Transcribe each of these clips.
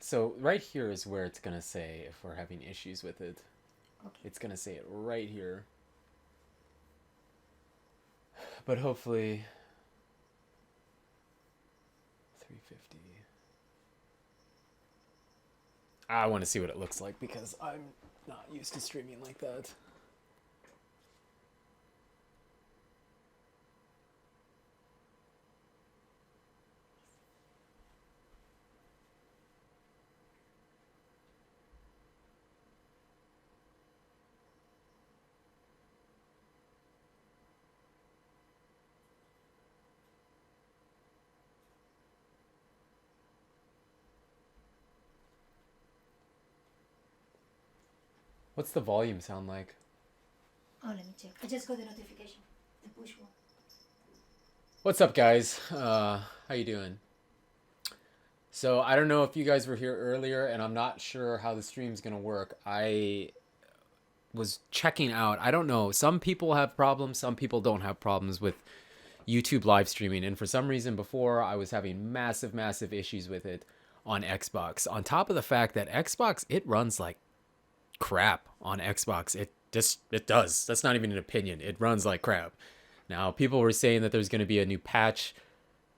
So right here is where it's gonna say if we're having issues with it. Okay. It's gonna say it right here. But hopefully 350. I want to see what it looks like because I'm not used to streaming like that. What's the volume sound like? Oh, let me check. I just got the notification. The push one. What's up, guys? How you doing? So I don't know if you guys were here earlier, and I'm not sure how the stream's gonna work. I was checking out. I don't know. Some people have problems. Some people don't have problems with YouTube live streaming. And for some reason, before I was having massive, massive issues with it on Xbox. On top of the fact that Xbox, it runs like crap on Xbox. It does. That's not even an opinion. It runs like crap. Now, people were saying that there's going to be a new patch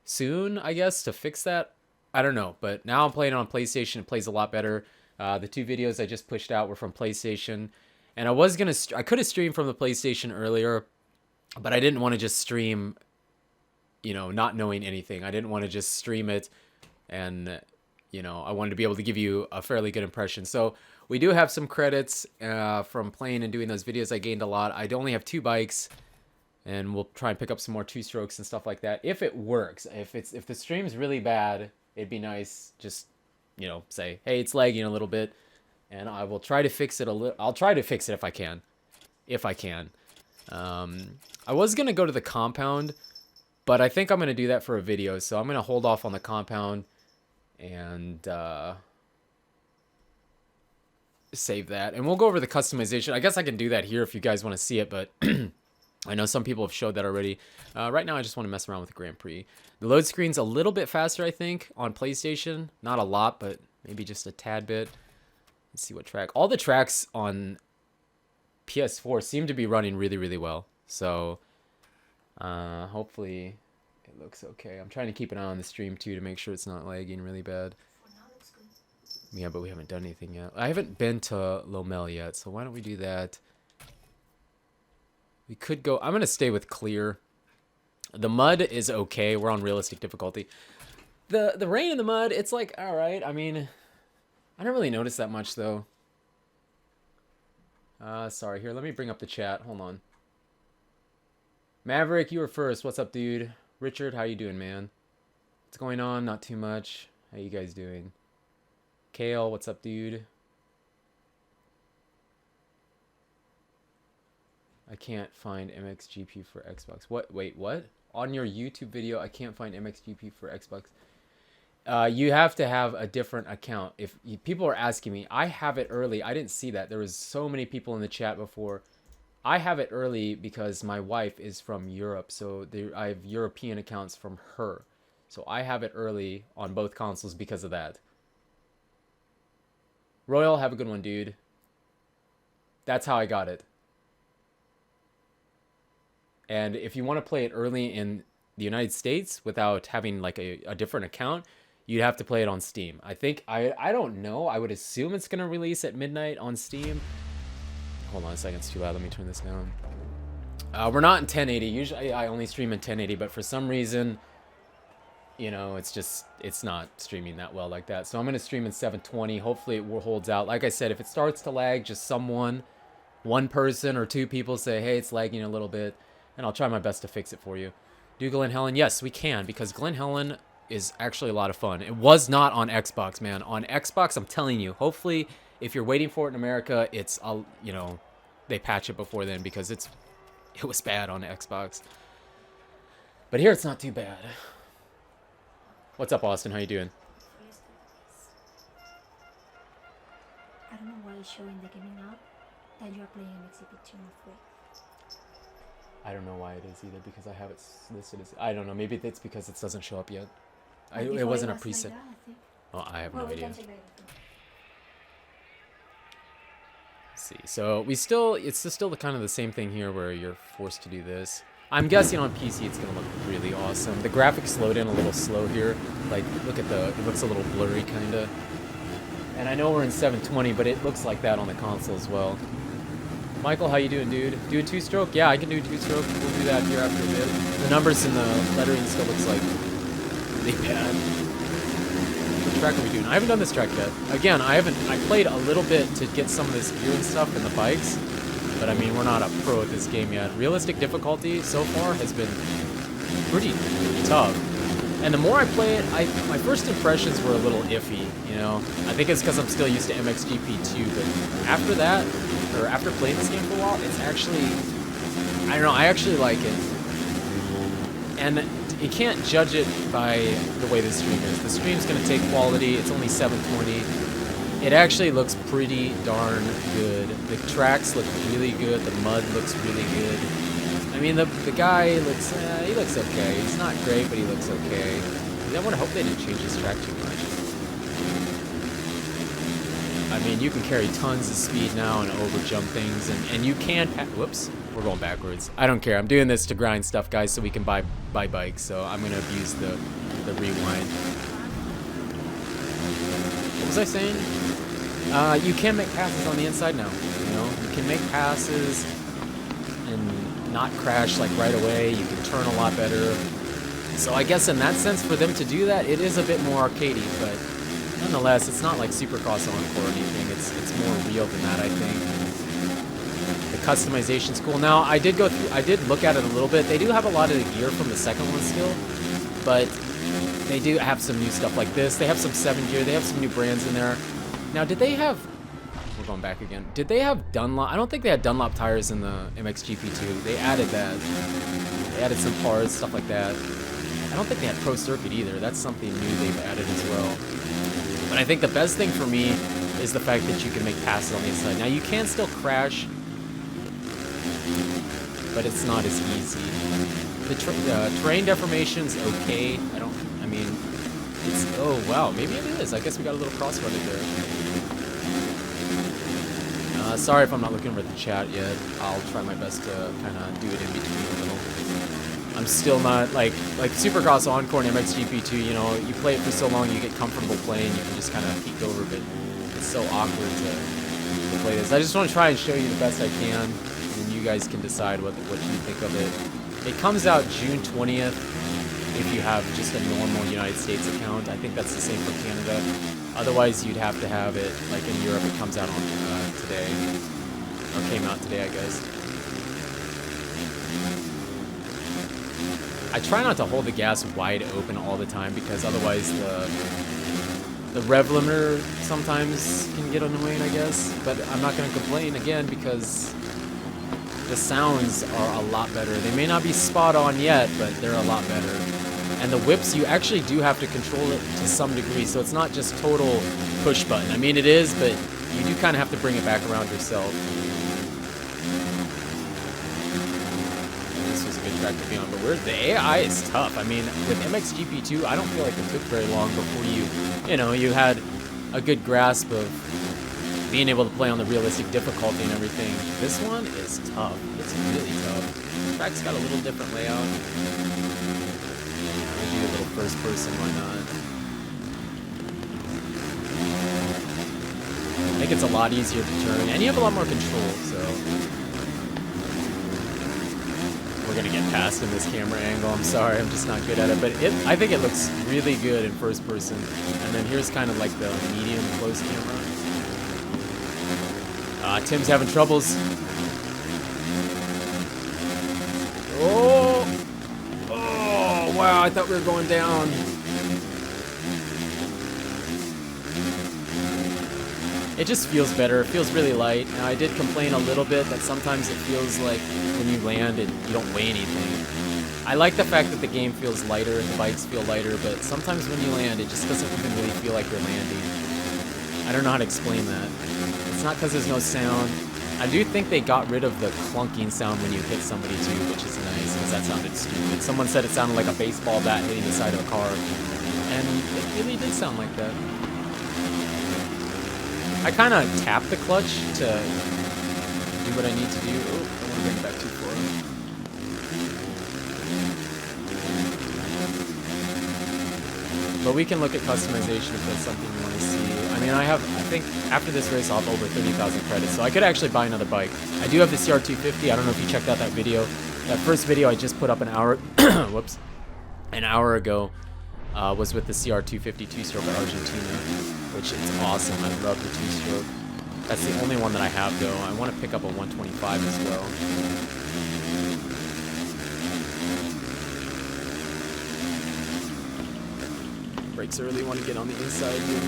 soon, I guess, to fix that. I don't know, but now I'm playing it on PlayStation. It plays a lot better. The two videos I just pushed out were from PlayStation, and I could have streamed from the PlayStation earlier, but I didn't want to just stream, not knowing anything. I didn't want to just stream it, and I wanted to be able to give you a fairly good impression. So we do have some credits from playing and doing those videos. I gained a lot. I only have 2 bikes, and we'll try and pick up some more 2-strokes and stuff like that if it works. If the stream's really bad, it'd be nice just say, hey, it's lagging a little bit, and I will try to fix it a little. I'll try to fix it if I can. I was gonna go to the compound, but I think I'm gonna do that for a video, so I'm gonna hold off on the compound and save that, and we'll go over the customization. I guess I can do that here if you guys want to see it, but I know some people have showed that already. Right now I just want to mess around with the Grand Prix. The load screen's a little bit faster, I think, on PlayStation. Not a lot, but maybe just a tad bit. Let's see what track. All the tracks on PS4 seem to be running really, really well. So hopefully it looks okay. I'm trying to keep an eye on the stream too to make sure it's not lagging really bad. For now, looks good. Yeah, but we haven't done anything yet. I haven't been to Lomel yet, so why don't we do that? We could go... I'm going to stay with clear. The mud is okay. We're on realistic difficulty. The rain and the mud, it's like, all right. I mean, I don't really notice that much, though. Sorry. Here, let me bring up the chat. Hold on. Maverick, you were first. What's up, dude? Richard, how you doing, man? What's going on? Not too much. How you guys doing? Kale, what's up, dude? I can't find MXGP for Xbox. What? Wait, what? On your YouTube video, I can't find MXGP for Xbox. You have to have a different account. If people are asking me, I have it early. I didn't see that. There was so many people in the chat before. I have it early because my wife is from Europe, so I have European accounts from her. So I have it early on both consoles because of that. Royal, have a good one, dude. That's how I got it. And if you want to play it early in the United States without having like a different account, you'd have to play it on Steam. I think, I don't know. I would assume it's going to release at midnight on Steam. Hold on a second, it's too loud. Let me turn this down. We're not in 1080. Usually I only stream in 1080, but for some reason, it's not streaming that well like that. So I'm going to stream in 720. Hopefully it holds out. Like I said, if it starts to lag, just one person or 2 people say, hey, it's lagging a little bit, and I'll try my best to fix it for you. Do Glen Helen? Yes, we can, because Glen Helen is actually a lot of fun. It was not on Xbox, man. On Xbox, I'm telling you, hopefully, if you're waiting for it in America, it's, they patch it before then, because it was bad on Xbox. But here, it's not too bad. What's up, Austin? How you doing? I don't know why it's showing the gaming app that you are playing MXGP and MX2. I don't know why it is either, because I have it listed as... I don't know. Maybe it's because it doesn't show up yet. It wasn't a preset. Like that, I think. Oh, I have no idea. see. So it's still kind of the same thing here where you're forced to do this. I'm guessing on PC it's gonna look really awesome. The graphics slowed in a little slow here. Like, look at it looks a little blurry kinda. And I know we're in 720, but it looks like that on the console as well. Michael, how you doing, dude? Do a two-stroke? Yeah, I can do a two-stroke. We'll do that here after a bit. The numbers in the lettering still looks like really bad. What track are we doing? I haven't done this track yet. Again, I played a little bit to get some of this gear and stuff in the bikes, but I mean, we're not a pro at this game yet. Realistic difficulty so far has been pretty tough. And the more I play it, my first impressions were a little iffy, you know? I think it's because I'm still used to MXGP2, but after that, or after playing this game for a while, it's actually, I don't know, I actually like it. And you can't judge it by the way the stream is. The stream's going to take quality, it's only 720. It actually looks pretty darn good. The tracks look really good, the mud looks really good. I mean, the guy looks, he looks okay. He's not great, but he looks okay. I would hope they didn't change his track too much. I mean, you can carry tons of speed now and overjump things, and you can, whoops, we're going backwards. I don't care, I'm doing this to grind stuff, guys, so we can buy bikes, so I'm gonna abuse the rewind. What was I saying? You can make passes on the inside now, you know? You can make passes and not crash like right away. You can turn a lot better. So I guess in that sense, for them to do that, it is a bit more arcadey, but nonetheless, it's not like Supercross Encore or anything. It's more real than that, I think. The customization's cool. Now, I did look at it a little bit. They do have a lot of the gear from the second one still, but they do have some new stuff like this. They have some 7 gear. They have some new brands in there. Now, did they have... We're going back again. Did they have Dunlop? I don't think they had Dunlop tires in the MXGP2. They added that. They added some parts, stuff like that. I don't think they had Pro Circuit either. That's something new they've added as well. But I think the best thing for me is the fact that you can make passes on the inside. Now, you can still crash, but it's not as easy. The terrain deformation's okay. I mean, it's, oh wow, maybe it is. I guess we got a little cross-rutted there. Sorry if I'm not looking over the chat yet. I'll try my best to kind of do it in between a little. I'm still not, like Supercross Encore and MXGP2, you know, you play it for so long, you get comfortable playing, you can just kind of peek over, but it's so awkward to play this. I just want to try and show you the best I can, and you guys can decide what you think of it. It comes out June 20th if you have just a normal United States account. I think that's the same for Canada. Otherwise, you'd have to have it, like in Europe, it comes out on today, or came out today, I guess. I try not to hold the gas wide open all the time because otherwise the rev limiter sometimes can get annoying, I guess. But I'm not going to complain again because the sounds are a lot better. They may not be spot on yet, but they're a lot better. And the whips, you actually do have to control it to some degree, so it's not just total push button. I mean, it is, but you do kind of have to bring it back around yourself. This was a good track to be on, but the AI is tough. I mean, with MXGP2, I don't feel like it took very long before you had a good grasp of being able to play on the realistic difficulty and everything. This one is tough. It's really tough. The track's got a little different layout. I'll do a little first person, why not? I think it's a lot easier to turn, and you have a lot more control, so... We're gonna get past in this camera angle, I'm sorry, I'm just not good at it, but I think it looks really good in first person. And then here's kind of like the medium close camera. Tim's having troubles. Oh! Oh, wow, I thought we were going down. It just feels better. It feels really light. Now, I did complain a little bit that sometimes it feels like when you land, you don't weigh anything. I like the fact that the game feels lighter and the bikes feel lighter, but sometimes when you land, it just doesn't even really feel like you're landing. I don't know how to explain that. It's not because there's no sound. I do think they got rid of the clunking sound when you hit somebody too, which is nice, because that sounded stupid. Someone said it sounded like a baseball bat hitting the side of a car, and it really did sound like that. I kind of tap the clutch to do what I need to do. Oh, I don't want to bring it back too far. But we can look at customization if that's something you want to see. I mean, I think after this race, I'll have over 30,000 credits, so I could actually buy another bike. I do have the CR250. I don't know if you checked out that video. That first video I just put up an hour, whoops, an hour ago, was with the CR250 two-stroke Argentina, which is awesome. I love the two-stroke. That's the only one that I have, though. I want to pick up a 125 as well. Brakes early, want to get on the inside here.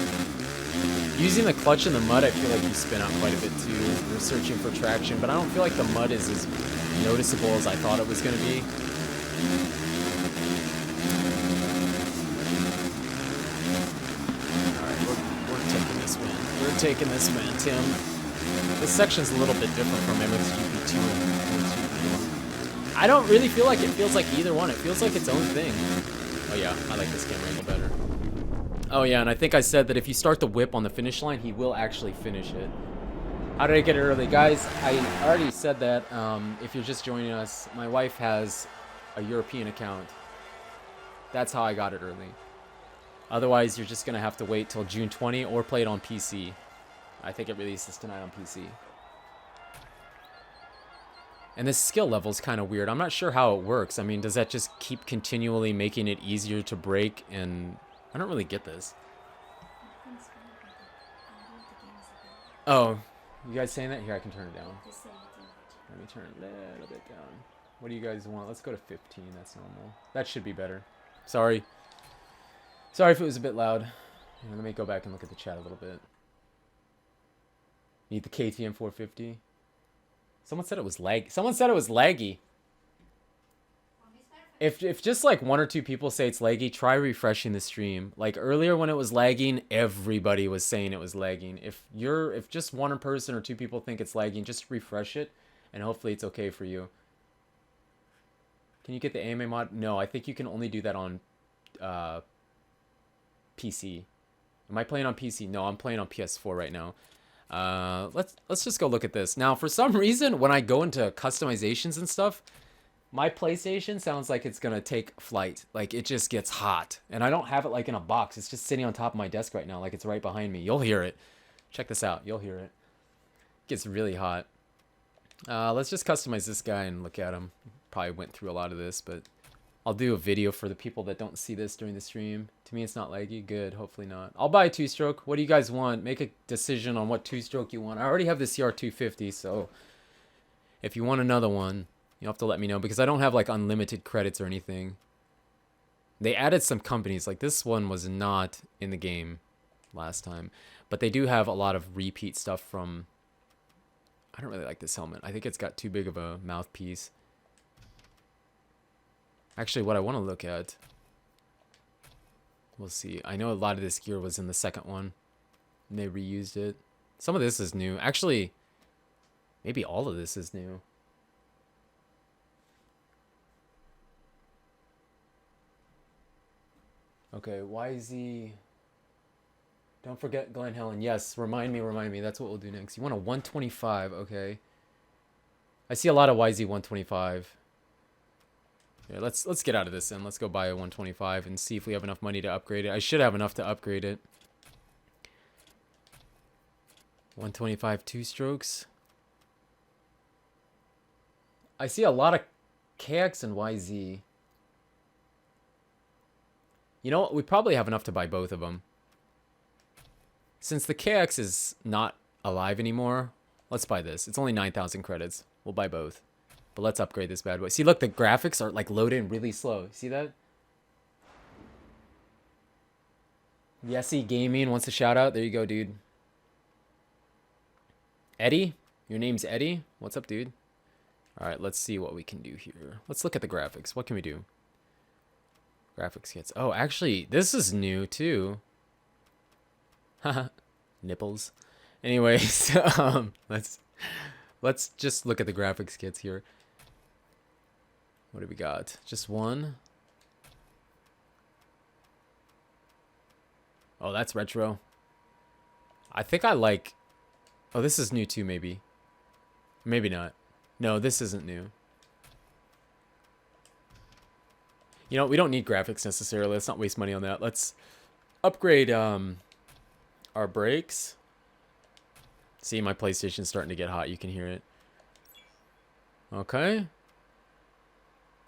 Using the clutch in the mud, I feel like you spin out quite a bit too. We're searching for traction, but I don't feel like the mud is as noticeable as I thought it was going to be. Alright, we're taking this win. We're taking this win, Tim. This section's a little bit different from MXGP2 and MX2. I don't really feel like it feels like either one. It feels like its own thing. Oh yeah, I like this camera angle better. Oh yeah, and I think I said that if you start the whip on the finish line, he will actually finish it. How did I get it early? Guys, I already said that. If you're just joining us, my wife has a European account. That's how I got it early. Otherwise, you're just going to have to wait till June 20 or play it on PC. I think it releases tonight on PC. And this skill level is kind of weird. I'm not sure how it works. I mean, does that just keep continually making it easier to break? And I don't really get this. Oh, you guys saying that? Here, I can turn it down. Let me turn it a little bit down. What do you guys want? Let's go to 15. That's normal. That should be better. Sorry. Sorry if it was a bit loud. Here, let me go back and look at the chat a little bit. Need the KTM 450. Someone said it was lag. Someone said it was laggy. If just like one or two people say it's laggy, try refreshing the stream. Like earlier when it was lagging, everybody was saying it was lagging. If just one person or two people think it's lagging, just refresh it and hopefully it's okay for you. Can you get the AMA mod? No, I think you can only do that on PC. Am I playing on PC? No, I'm playing on PS4 right now. Let's just go look at this. Now, for some reason, when I go into customizations and stuff, my PlayStation sounds like it's gonna take flight. Like it just gets hot, and I don't have it like in a box. It's just sitting on top of my desk right now, like it's right behind me. You'll hear it. Check this out. You'll hear it. It gets really hot. Let's just customize this guy and look at him. Probably went through a lot of this, but I'll do a video for the people that don't see this during the stream. To me, it's not laggy. Good. Hopefully not. I'll buy a two-stroke. What do you guys want? Make a decision on what two-stroke you want. I already have the CR250, so if you want another one, you'll have to let me know because I don't have like unlimited credits or anything. They added some companies. Like this one was not in the game last time, but they do have a lot of repeat stuff from... I don't really like this helmet. I think it's got too big of a mouthpiece. Actually, what I want to look at... We'll see. I know a lot of this gear was in the second one. And they reused it. Some of this is new. Actually, maybe all of this is new. Okay, YZ... Don't forget Glen Helen. Yes, remind me. That's what we'll do next. You want a 125, okay. I see a lot of YZ 125. Yeah, let's get out of this and let's go buy a 125 and see if we have enough money to upgrade it. I should have enough to upgrade it. 125 two strokes. I see a lot of KX and YZ. You know what? We probably have enough to buy both of them. Since the KX is not alive anymore, let's buy this. It's only 9,000 credits. We'll buy both. But let's upgrade this bad boy. See, look, the graphics are like loading really slow. See that? Yesy Gaming wants a shout out. There you go, dude. Eddie? Your name's Eddie? What's up, dude? All right, let's see what we can do here. Let's look at the graphics. What can we do? Graphics kits. Oh, actually, this is new, too. Haha. Nipples. Anyways, let's just look at the graphics kits here. What do we got? Just one? Oh, that's retro. I think I like... Oh, this is new too, maybe. Maybe not. No, this isn't new. You know, we don't need graphics necessarily. Let's not waste money on that. Let's upgrade our brakes. See, my PlayStation's starting to get hot. You can hear it. Okay.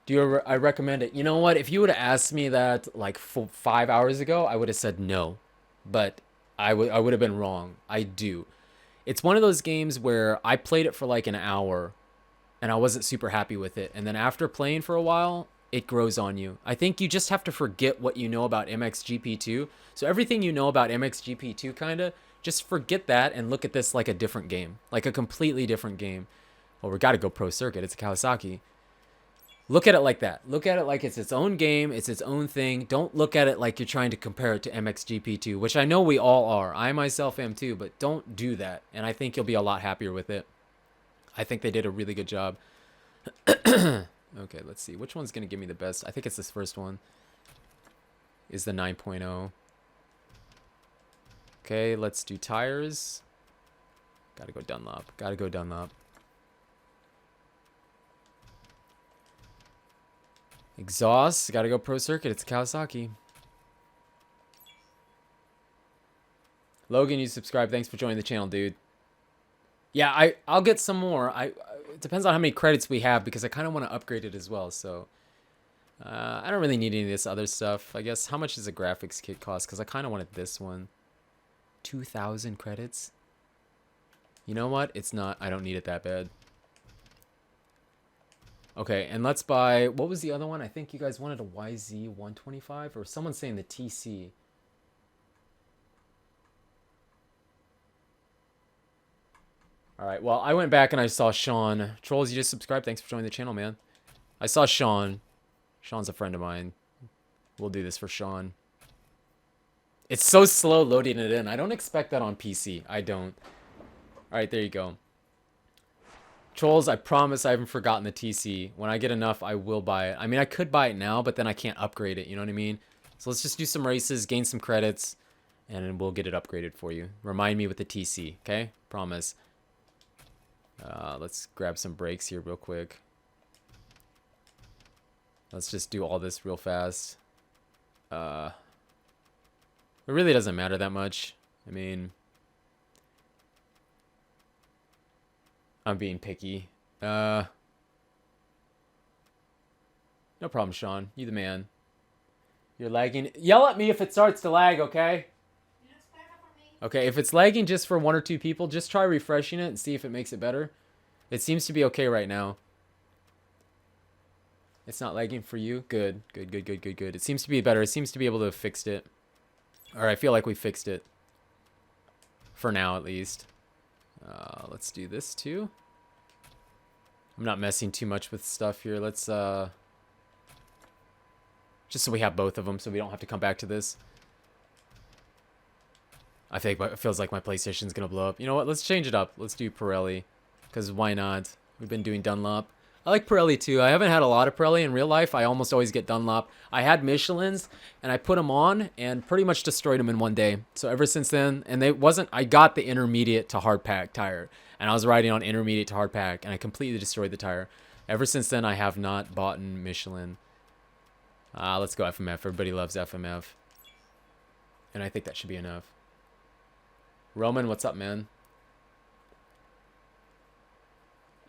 I recommend it? You know what? If you would have asked me that like 5 hours ago, I would have said no. But I would have been wrong. I do. It's one of those games where I played it for like an hour and I wasn't super happy with it. And then after playing for a while, it grows on you. I think you just have to forget what you know about MXGP2. So everything you know about MXGP2 kind of, just forget that and look at this like a different game. Like a completely different game. Well, we got to go pro circuit. It's a Kawasaki. Look at it like that. Look at it like it's its own game. It's its own thing. Don't look at it like you're trying to compare it to MXGP2, which I know we all are. I myself am too, but don't do that. And I think you'll be a lot happier with it. I think they did a really good job. Okay, let's see. Which one's going to give me the best? I think it's this first one. Is the 9.0. Okay, let's do tires. Gotta go Dunlop. Gotta go Dunlop. Exhaust. Gotta go pro circuit. It's a Kawasaki. Logan, you subscribe. Thanks for joining the channel, dude. Yeah, I'll get some more. It depends on how many credits we have because I kind of want to upgrade it as well. So I don't really need any of this other stuff. I guess how much does a graphics kit cost? Because I kind of wanted this one. 2,000 credits. You know what? It's not. I don't need it that bad. Okay, and let's buy. What was the other one? I think you guys wanted a YZ125 or someone's saying the TC. All right, well, I went back and I saw Sean. Trolls, you just subscribed. Thanks for joining the channel, man. I saw Sean. Sean's a friend of mine. We'll do this for Sean. It's so slow loading it in. I don't expect that on PC. I don't. All right, there you go. Trolls, I promise I haven't forgotten the TC. When I get enough, I will buy it. I mean, I could buy it now, but then I can't upgrade it. You know what I mean? So let's just do some races, gain some credits, and then we'll get it upgraded for you. Remind me with the TC, okay? Promise. Let's grab some brakes here real quick. Let's just do all this real fast. It really doesn't matter that much. I mean, I'm being picky. No problem, Sean. You the man. You're lagging. Yell at me if it starts to lag, okay? Okay, if it's lagging just for 1 or 2 people, just try refreshing it and see if it makes it better. It seems to be okay right now. It's not lagging for you? Good. Good, good, good, good, good. It seems to be better. It seems to be able to have fixed it. Or I feel like we fixed it. For now, at least. Let's do this, too. I'm not messing too much with stuff here. Let's, just so we have both of them, so we don't have to come back to this. I think it feels like my PlayStation's gonna blow up. You know what? Let's change it up. Let's do Pirelli. Because why not? We've been doing Dunlop. I like Pirelli too. I haven't had a lot of Pirelli in real life. I almost always get Dunlop. I had Michelin's and I put them on and pretty much destroyed them in one day. So ever since then, and I got the intermediate to hard pack tire. And I was riding on intermediate to hard pack and I completely destroyed the tire. Ever since then, I have not bought Michelin. Let's go FMF. Everybody loves FMF. And I think that should be enough. Roman, what's up, man?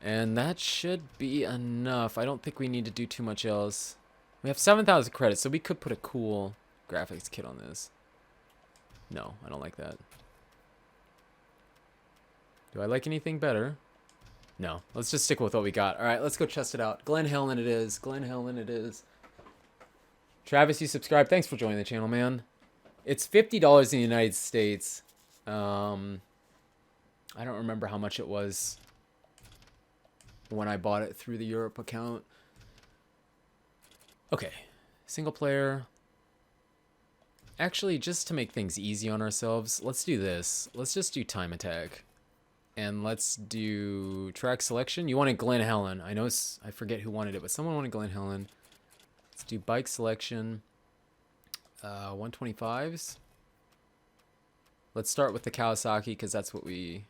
And that should be enough. I don't think we need to do too much else. We have 7,000 credits, so we could put a cool graphics kit on this. No, I don't like that. Do I like anything better? No. Let's just stick with what we got. All right, let's go test it out. Glen Helen it is. Glen Helen it is. Travis, you subscribed. Thanks for joining the channel, man. It's $50 in the United States. I don't remember how much it was when I bought it through the Europe account. Okay, single player. Actually, just to make things easy on ourselves, let's do this. Let's just do time attack. And let's do track selection. You wanted Glen Helen. I know I forget who wanted it, but someone wanted Glen Helen. Let's do bike selection. 125s. Let's start with the Kawasaki because that's what we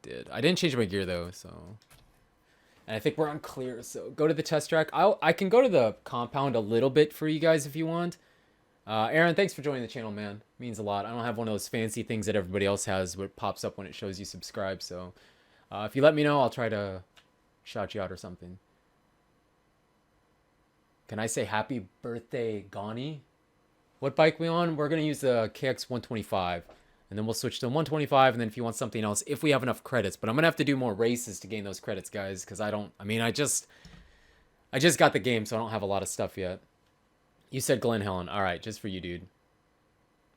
did. I didn't change my gear though, so. And I think we're on clear, so go to the test track. I can go to the compound a little bit for you guys if you want. Aaron, thanks for joining the channel, man. Means a lot. I don't have one of those fancy things that everybody else has where it pops up when it shows you subscribe, so if you let me know, I'll try to shout you out or something. Can I say happy birthday, Gani? What bike we on? We're going to use the KX 125. And then we'll switch to 125, and then if you want something else, if we have enough credits. But I'm going to have to do more races to gain those credits, guys, because I just got the game, so I don't have a lot of stuff yet. You said Glen Helen. All right, just for you, dude.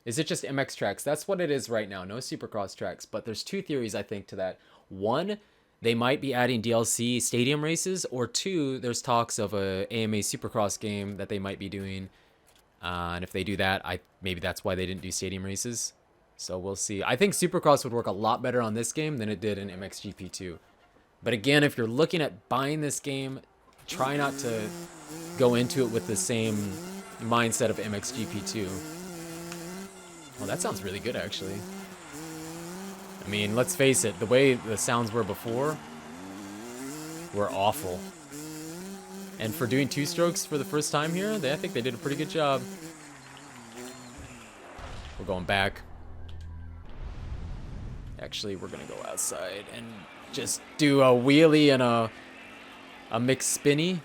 Is it just MX tracks? That's what it is right now. No Supercross tracks. But there's two theories, I think, to that. One, they might be adding DLC stadium races. Or two, there's talks of a AMA Supercross game that they might be doing. And if they do that, maybe that's why they didn't do stadium races. So we'll see. I think Supercross would work a lot better on this game than it did in MXGP 2. But again, if you're looking at buying this game, try not to go into it with the same mindset of MXGP 2. Well, that sounds really good, actually. I mean, let's face it, the way the sounds were before were awful. And for doing two strokes for the first time here, I think they did a pretty good job. We're going back. Actually, we're going to go outside and just do a wheelie and a mixed spinny.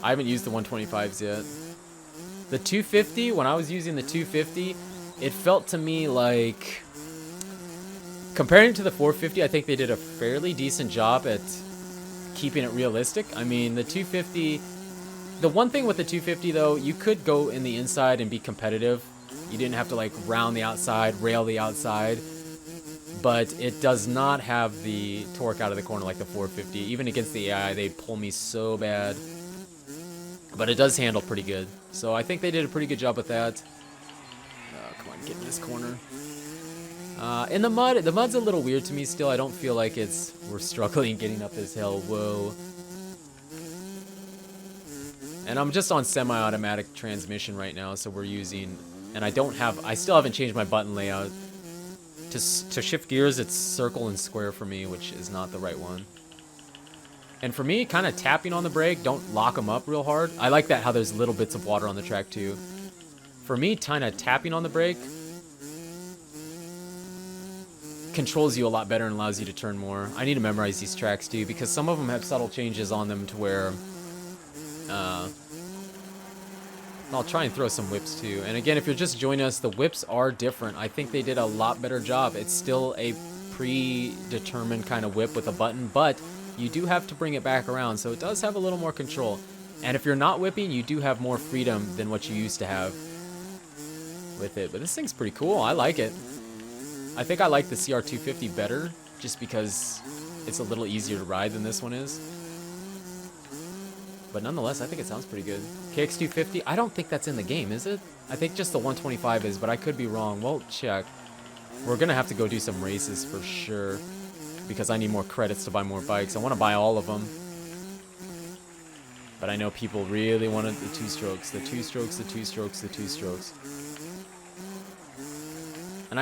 I haven't used the 125s yet. The 250, when I was using the 250, it felt to me like, comparing to the 450, I think they did a fairly decent job at keeping it realistic. I mean, the 250, the one thing with the 250 though, you could go in the inside and be competitive. You didn't have to like round the outside, rail the outside, but it does not have the torque out of the corner like the 450. Even against the AI, they pull me so bad, but it does handle pretty good. So I think they did a pretty good job with that. Come on, get in this corner. In the mud's a little weird to me still. I don't feel like we're struggling getting up this hill. Whoa. And I'm just on semi-automatic transmission right now, so we're using, and I still haven't changed my button layout. To shift gears, it's circle and square for me, which is not the right one. And for me, kind of tapping on the brake, don't lock them up real hard. I like that how there's little bits of water on the track too. For me, kind of tapping on the brake controls you a lot better and allows you to turn more. I need to memorize these tracks too, because some of them have subtle changes on them to where I'll try and throw some whips too. And again, if you're just joining us, the whips are different. I think they did a lot better job. It's still a predetermined kind of whip with a button, but you do have to bring it back around, so it does have a little more control. And if you're not whipping, you do have more freedom than what you used to have with it. But this thing's pretty cool. I like it. I think I like the CR250 better, just because it's a little easier to ride than this one is. But nonetheless, I think it sounds pretty good. KX250, I don't think that's in the game, is it? I think just the 125 is, but I could be wrong. We'll check. We're going to have to go do some races for sure, because I need more credits to buy more bikes. I want to buy all of them. But I know people really wanted the two strokes, the two strokes, the two strokes, the two strokes. And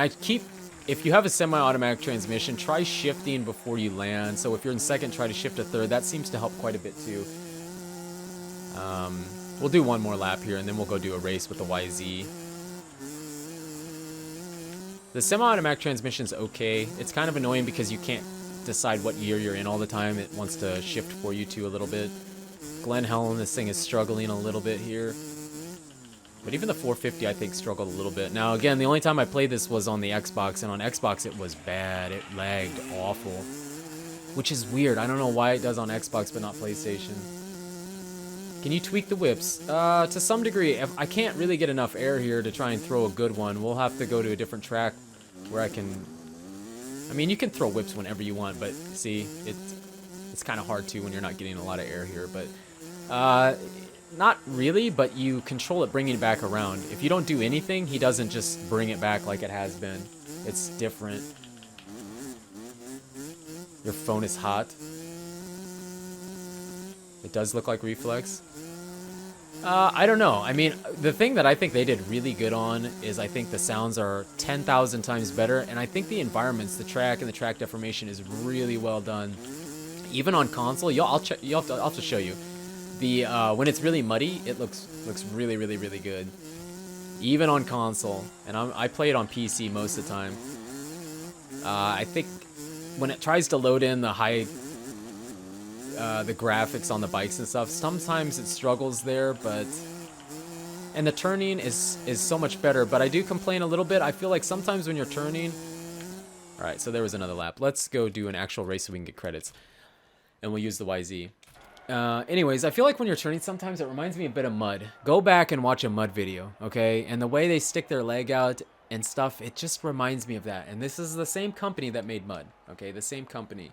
if you have a semi-automatic transmission, try shifting before you land. So if you're in second, try to shift to third. That seems to help quite a bit too. We'll do one more lap here, and then we'll go do a race with the YZ. The semi-automatic transmission's okay. It's kind of annoying because you can't decide what gear you're in all the time. It wants to shift for you too a little bit. Glen Helen, this thing is struggling a little bit here. But even the 450, I think, struggled a little bit. Now, again, the only time I played this was on the Xbox, and on Xbox it was bad. It lagged awful. Which is weird. I don't know why it does on Xbox but not PlayStation. Can you tweak the whips? To some degree. I can't really get enough air here to try and throw a good one. We'll have to go to a different track where I can... I mean, you can throw whips whenever you want, but see, it's kind of hard to when you're not getting a lot of air here. But not really, but you control it bringing it back around. If you don't do anything, he doesn't just bring it back like it has been. It's different. Your phone is hot. It does look like reflex. I don't know. I mean, the thing that I think they did really good on is I think the sounds are 10,000 times better, and I think the environments, the track and the track deformation is really well done. Even on console, I'll have to show you. The when it's really muddy, it looks really really good. Even on console, and I play it on PC most of the time. I think when it tries to load in the the graphics on the bikes and stuff, sometimes it struggles there, but and the turning is so much better. But I do complain a little bit. I feel like sometimes when you're turning. All right, so there was another lap. Let's go do an actual race so we can get credits, and we'll use the YZ. Anyways, I feel like when you're turning, sometimes it reminds me a bit of mud. Go back and watch a mud video, okay? And the way they stick their leg out and stuff, it just reminds me of that. And this is the same company that made mud, okay? The same company.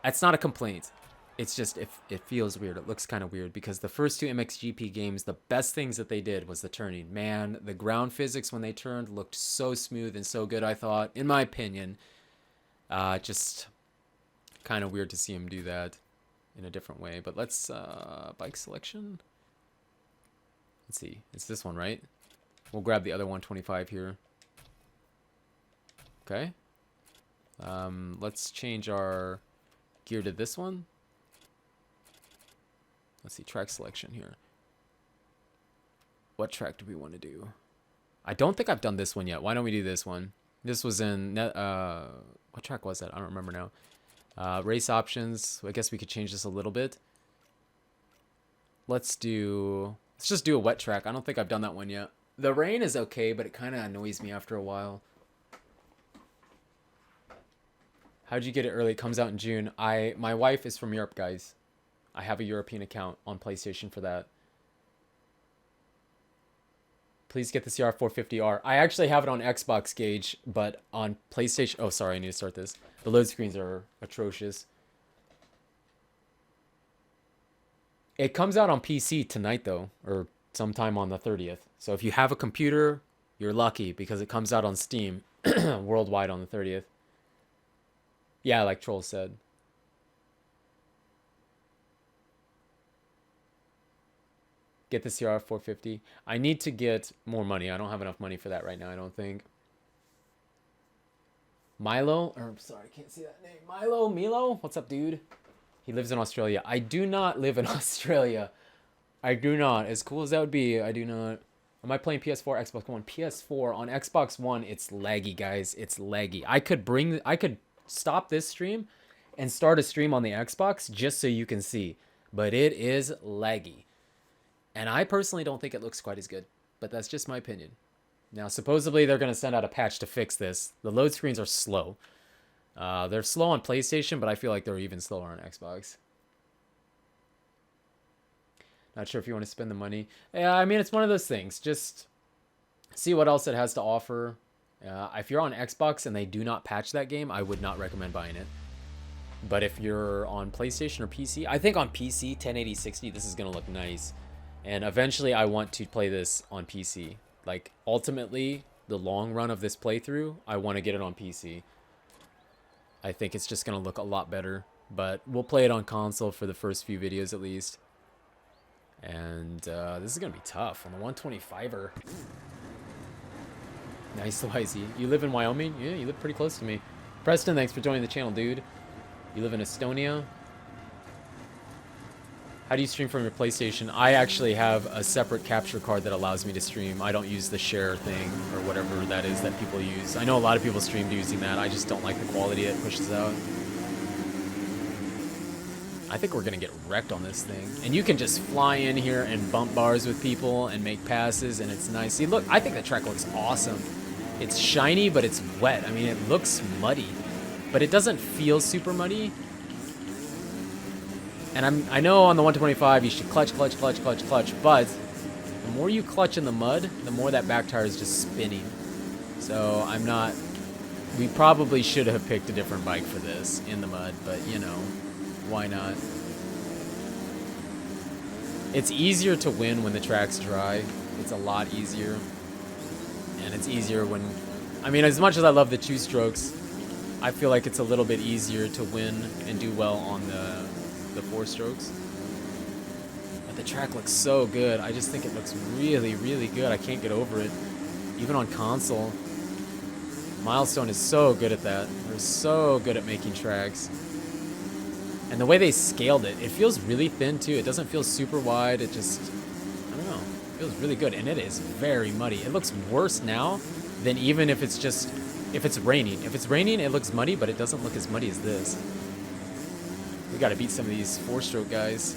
That's not a complaint. It's just, it feels weird. It looks kind of weird because the first two MXGP games, the best things that they did was the turning. Man, the ground physics when they turned looked so smooth and so good, I thought, in my opinion. Just kind of weird to see them do that in a different way. But let's bike selection. Let's see, it's this one, right? We'll grab the other 125 here. Okay. Let's change our gear to this one. Let's see, track selection here. What track do we want to do? I don't think I've done this one yet. Why don't we do this one? This was in what track was that? I don't remember now. Race options. I guess we could change this a little bit. Let's just do a wet track. I don't think I've done that one yet. The rain is okay, but it kind of annoys me after a while. How'd you get it early? It comes out in June. My wife is from Europe, guys. I have a European account on PlayStation for that. Please get the CR450R. I actually have it on Xbox Gauge, but on PlayStation... Oh, sorry, I need to start this. The load screens are atrocious. It comes out on PC tonight, though, or sometime on the 30th. So if you have a computer, you're lucky, because it comes out on Steam worldwide on the 30th. Yeah, like Troll said. Get the CR450. I need to get more money. I don't have enough money for that right now, I don't think. Milo, or sorry, I can't see that name. Milo? What's up, dude? He lives in Australia. I do not live in Australia. I do not. As cool as that would be, I do not. Am I playing PS4, Xbox One? PS4 on Xbox One, it's laggy, guys. It's laggy. I could stop this stream and start a stream on the Xbox just so you can see, but it is laggy. And I personally don't think it looks quite as good, but that's just my opinion. Now, supposedly they're going to send out a patch to fix this. The load screens are slow. They're slow on PlayStation, but I feel like they're even slower on Xbox. Not sure if you want to spend the money. Yeah, I mean, it's one of those things. Just see what else it has to offer. If you're on Xbox and they do not patch that game, I would not recommend buying it. But if you're on PlayStation or PC, I think on PC, 1080-60, this is going to look nice. And eventually I want to play this on PC. Like, ultimately, the long run of this playthrough, I want to get it on PC. I think it's just going to look a lot better. But we'll play it on console for the first few videos at least. And this is going to be tough on the 125er. Nice, YZ. You live in Wyoming? Yeah, you live pretty close to me. Preston, thanks for joining the channel, dude. You live in Estonia? How do you stream from your PlayStation? I actually have a separate capture card that allows me to stream. I don't use the share thing or whatever that is that people use. I know a lot of people streamed using that. I just don't like the quality it pushes out. I think we're going to get wrecked on this thing. And you can just fly in here and bump bars with people and make passes, and it's nice. See, look, I think the track looks awesome. It's shiny, but it's wet. I mean, it looks muddy, but it doesn't feel super muddy. And I know on the 125 you should clutch, but the more you clutch in the mud, the more that back tire is just spinning. So we probably should have picked a different bike for this in the mud, but you know, why not? It's easier to win when the track's dry. It's a lot easier. And it's easier when, I mean, as much as I love the two strokes, I feel like it's a little bit easier to win and do well on the four strokes. But the track looks so good. I just think it looks really, really good. I can't get over it. Even on console. MxoN is so good at that. They're so good at making tracks. And the way they scaled it, it feels really thin too. It doesn't feel super wide. It just, I don't know, it feels really good. And it is very muddy. It looks worse now than even if it's just, if it's raining. If it's raining, it looks muddy, but it doesn't look as muddy as this. We got to beat some of these 4-stroke guys.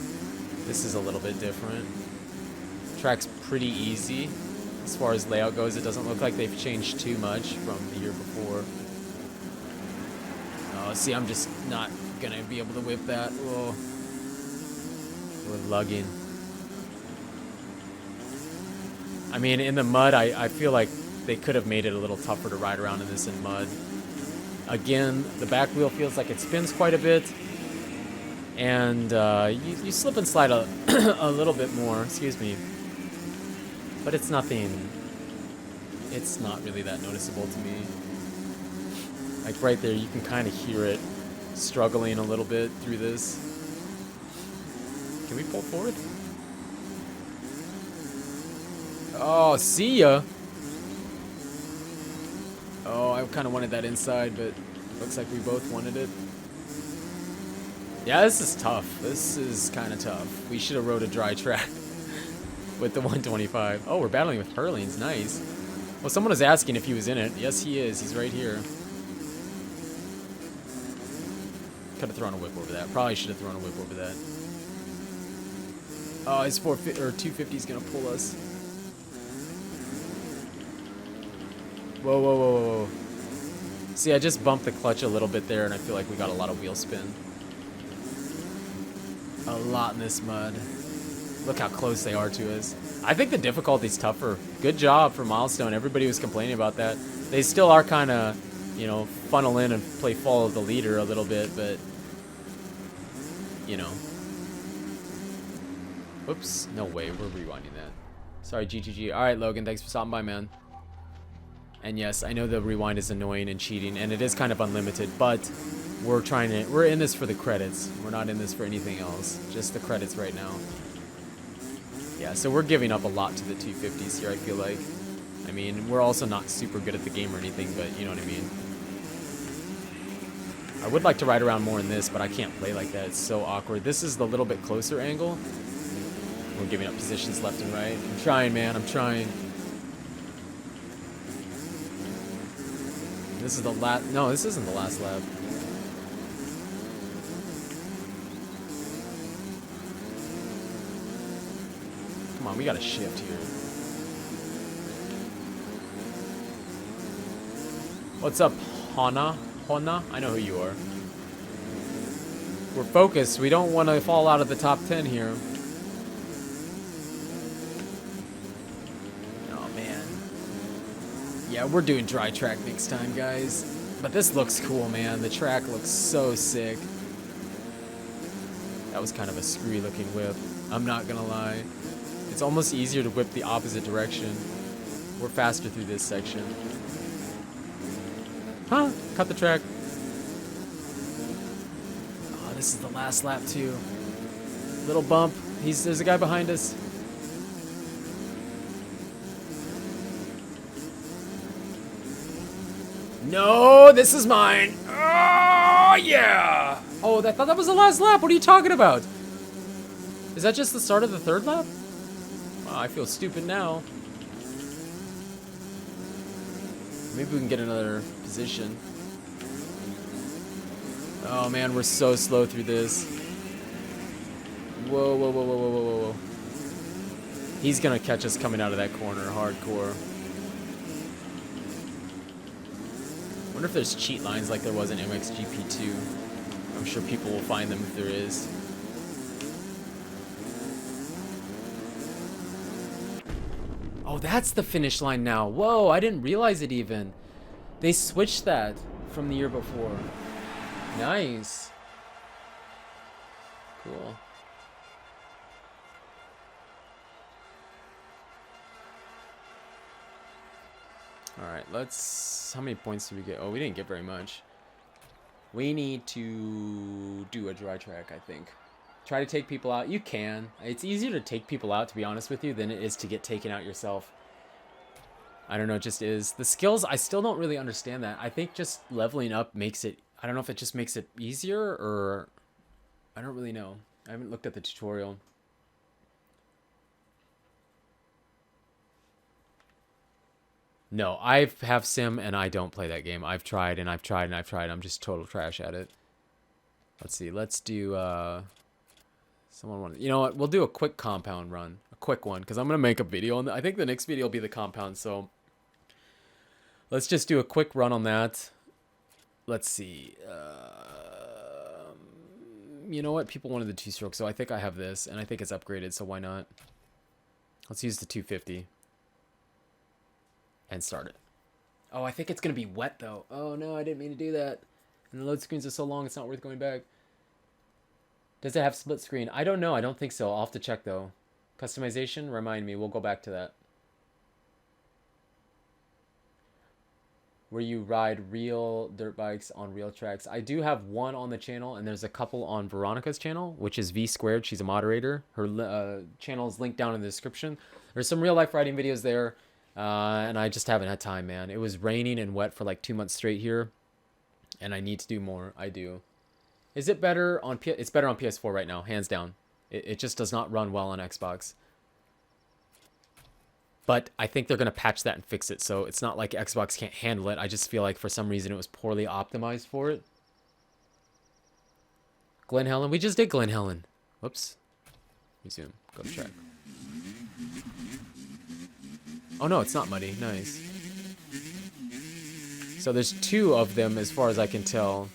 This is a little bit different. Track's pretty easy. As far as layout goes, it doesn't look like they've changed too much from the year before. Oh, see, I'm just not gonna be able to whip that. Whoa. We're lugging. I mean, in the mud, I feel like they could have made it a little tougher to ride around in this in mud. Again, the back wheel feels like it spins quite a bit. And you slip and slide a, a little bit more, excuse me. But it's nothing, it's not really that noticeable to me. Like right there, you can kind of hear it struggling a little bit through this. Can we pull forward? Oh, see ya! Oh, I kind of wanted that inside, but looks like we both wanted it. Yeah, this is tough. This is kind of tough. We should have rode a dry track with the 125. Oh, we're battling with Hurlings. Nice. Well, someone was asking if he was in it. Yes, he is. He's right here. Could have thrown a whip over that. Probably should have thrown a whip over that. Oh, his 450 or 250 is gonna pull us. Whoa, whoa, whoa, whoa, whoa. See, I just bumped the clutch a little bit there, and I feel like we got a lot of wheel spin. A lot in this mud. Look how close they are to us. I think the difficulty's tougher. Good job for MxoN. Everybody was complaining about that. They still are kind of, you know, funnel in and play follow the leader a little bit, but, you know. Whoops. No way. We're rewinding that. Sorry, GGG. All right, Logan. Thanks for stopping by, man. And yes, I know the rewind is annoying and cheating, and it is kind of unlimited, but we're in this for the credits. We're not in this for anything else. Just the credits right now. Yeah, so we're giving up a lot to the 250s here, I feel like. I mean, we're also not super good at the game or anything, but you know what I mean. I would like to ride around more in this, but I can't play like that. It's so awkward. This is the little bit closer angle. We're giving up positions left and right. I'm trying, man. I'm trying. This is the last... No, this isn't the last lap. Come on, we gotta shift here. What's up, Hana? Hona? I know who you are. We're focused. We don't want to fall out of the top 10 here. Oh, man. Yeah, we're doing dry track next time, guys. But this looks cool, man. The track looks so sick. That was kind of a screwy looking whip. I'm not gonna lie. It's almost easier to whip the opposite direction. We're faster through this section. Huh? Cut the track. Oh, this is the last lap too. Little bump. There's a guy behind us. No, this is mine. Oh, yeah. Oh, I thought that was the last lap. What are you talking about? Is that just the start of the third lap? Wow, I feel stupid now. Maybe we can get another position. Oh man, we're so slow through this. Whoa, whoa, whoa, whoa, whoa, whoa, whoa. He's gonna catch us coming out of that corner, hardcore. Wonder if there's cheat lines like there was in MXGP 2. I'm sure people will find them if there is. Oh, that's the finish line now. Whoa, I didn't realize it even. They switched that from the year before. Nice. Cool. Alright, let's... How many points did we get? Oh, we didn't get very much. We need to do a dry track, I think. Try to take people out. You can. It's easier to take people out, to be honest with you, than it is to get taken out yourself. I don't know, it just is. The skills, I still don't really understand that. I think just leveling up makes it, I don't know if it just makes it easier or, I don't really know. I haven't looked at the tutorial. No, I have Sim and I don't play that game. I've tried and I've tried and I've tried. I'm just total trash at it. Let's see. Let's do, someone want, you know what? We'll do a quick compound run. A quick one, because I'm going to make a video on that. I think the next video will be the compound, so let's just do a quick run on that. Let's see. You know what? People wanted the 2-stroke, so I think I have this, and I think it's upgraded, so why not? Let's use the 250. And start it. Oh, I think it's going to be wet, though. Oh, no, I didn't mean to do that. And the load screens are so long, it's not worth going back. Does it have split screen? I don't know. I don't think so. I'll have to check, though. Customization? Remind me. We'll go back to that. Where you ride real dirt bikes on real tracks. I do have one on the channel, and there's a couple on Veronica's channel, which is V Squared. She's a moderator. Her channel is linked down in the description. There's some real-life riding videos there, and I just haven't had time, man. It was raining and wet for like 2 months straight here, and I need to do more. I do. Is it better on It's better on PS4 right now, hands down. It just does not run well on Xbox. But I think they're going to patch that and fix it, so it's not like Xbox can't handle it. I just feel like for some reason it was poorly optimized for it. Glen Helen. We just did Glen Helen. Whoops. Resume. Go to track. Oh, no, it's not muddy. Nice. So there's 2 of them as far as I can tell.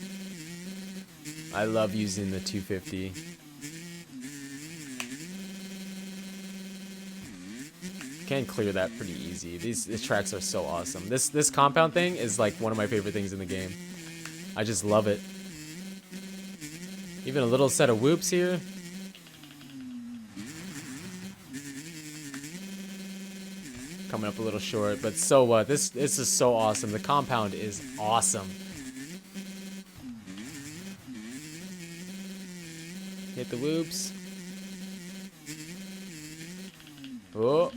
I love using the 250. Can clear that pretty easy. These tracks are so awesome. This compound thing is like one of my favorite things in the game. I just love it. Even a little set of whoops here. Coming up a little short, but so what? This is so awesome. The compound is awesome. Hit the whoops. Oh.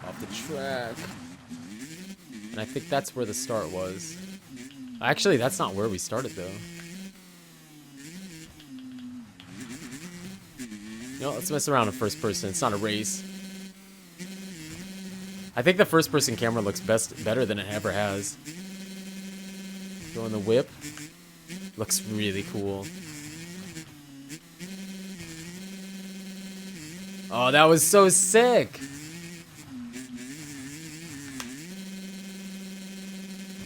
Off the track. And I think that's where the start was. Actually, that's not where we started, though. You know, let's mess around in first person. It's not a race. I think the first person camera looks better than it ever has. Throwing the whip. Looks really cool. Oh, that was so sick!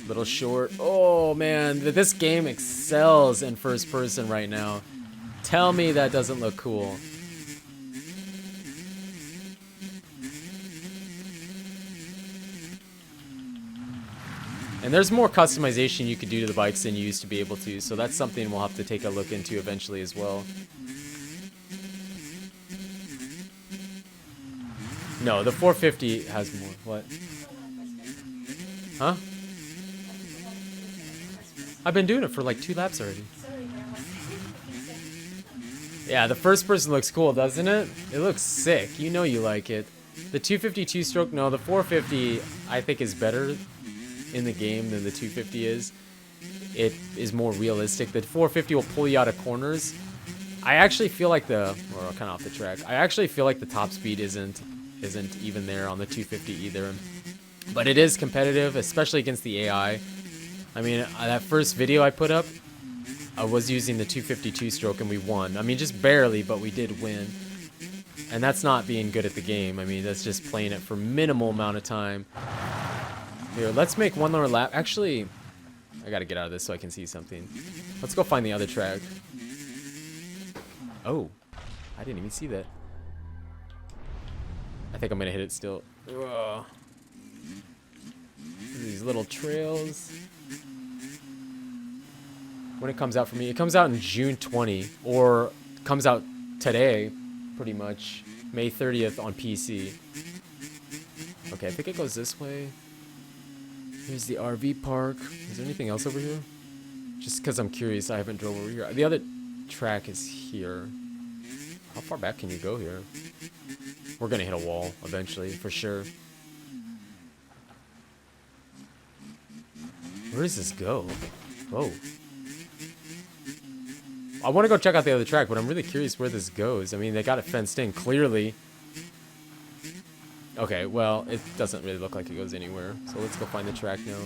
Little short. Oh, man. This game excels in first person right now. Tell me that doesn't look cool. And there's more customization you could do to the bikes than you used to be able to, so that's something we'll have to take a look into eventually as well. No, the 450 has more. What? Huh? I've been doing it for like 2 laps already. Yeah, the first person looks cool, doesn't it? It looks sick. You know you like it. The 252 stroke, no, the 450 I think is better in the game than the 250 is. It is more realistic. The 450 will pull you out of corners. I actually feel like we're kind of off the track. I actually feel like the top speed isn't even there on the 250 either. But it is competitive, especially against the AI. I mean, that first video I put up, I was using the 252 stroke and we won. I mean, just barely, but we did win. And that's not being good at the game. I mean, that's just playing it for minimal amount of time. Here, let's make one more lap. Actually, I gotta get out of this so I can see something. Let's go find the other track. Oh, I didn't even see that. I think I'm gonna hit it still. Ugh. These little trails. When it comes out for me, it comes out in June 20, or comes out today, pretty much, May 30th on PC. Okay, I think it goes this way. Here's the RV park. Is there anything else over here? Just because I'm curious, I haven't drove over here. The other track is here. How far back can you go here? We're gonna hit a wall eventually, for sure. Where does this go? Whoa. I want to go check out the other track, but I'm really curious where this goes. I mean, they got it fenced in, clearly. Okay, well, it doesn't really look like it goes anywhere. So let's go find the track now.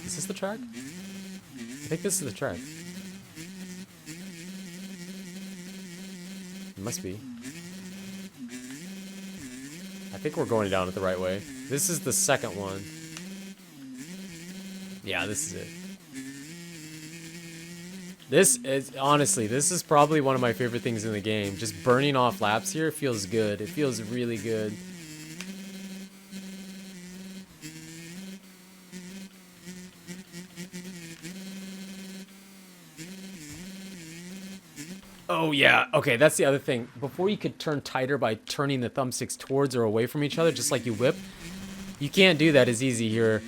Is this the track? I think this is the track. It must be. I think we're going down it the right way. This is the second one. Yeah, this is it. This is, honestly, this is probably one of my favorite things in the game. Just burning off laps here feels good. It feels really good. Oh, yeah. Okay, that's the other thing. Before you could turn tighter by turning the thumbsticks towards or away from each other, just like you whip, you can't do that as easy here.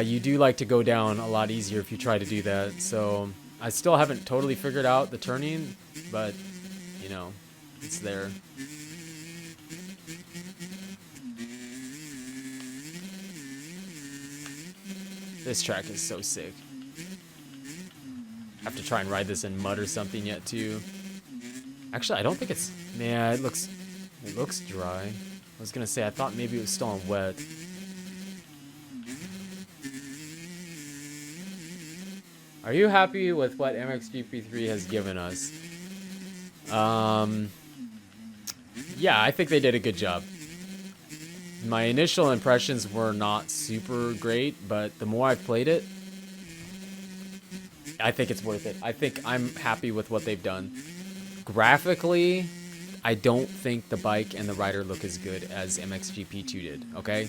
You do like to go down a lot easier if you try to do that. So I still haven't totally figured out the turning, but, you know, it's there. This track is so sick. I have to try and ride this in mud or something yet, too. Actually, I don't think it's... Yeah, it looks dry. I was going to say, I thought maybe it was still on wet. Are you happy with what MXGP3 has given us? Yeah, I think they did a good job. My initial impressions were not super great, but the more I've played it, I think it's worth it. I think I'm happy with what they've done. Graphically, I don't think the bike and the rider look as good as MXGP2 did, okay?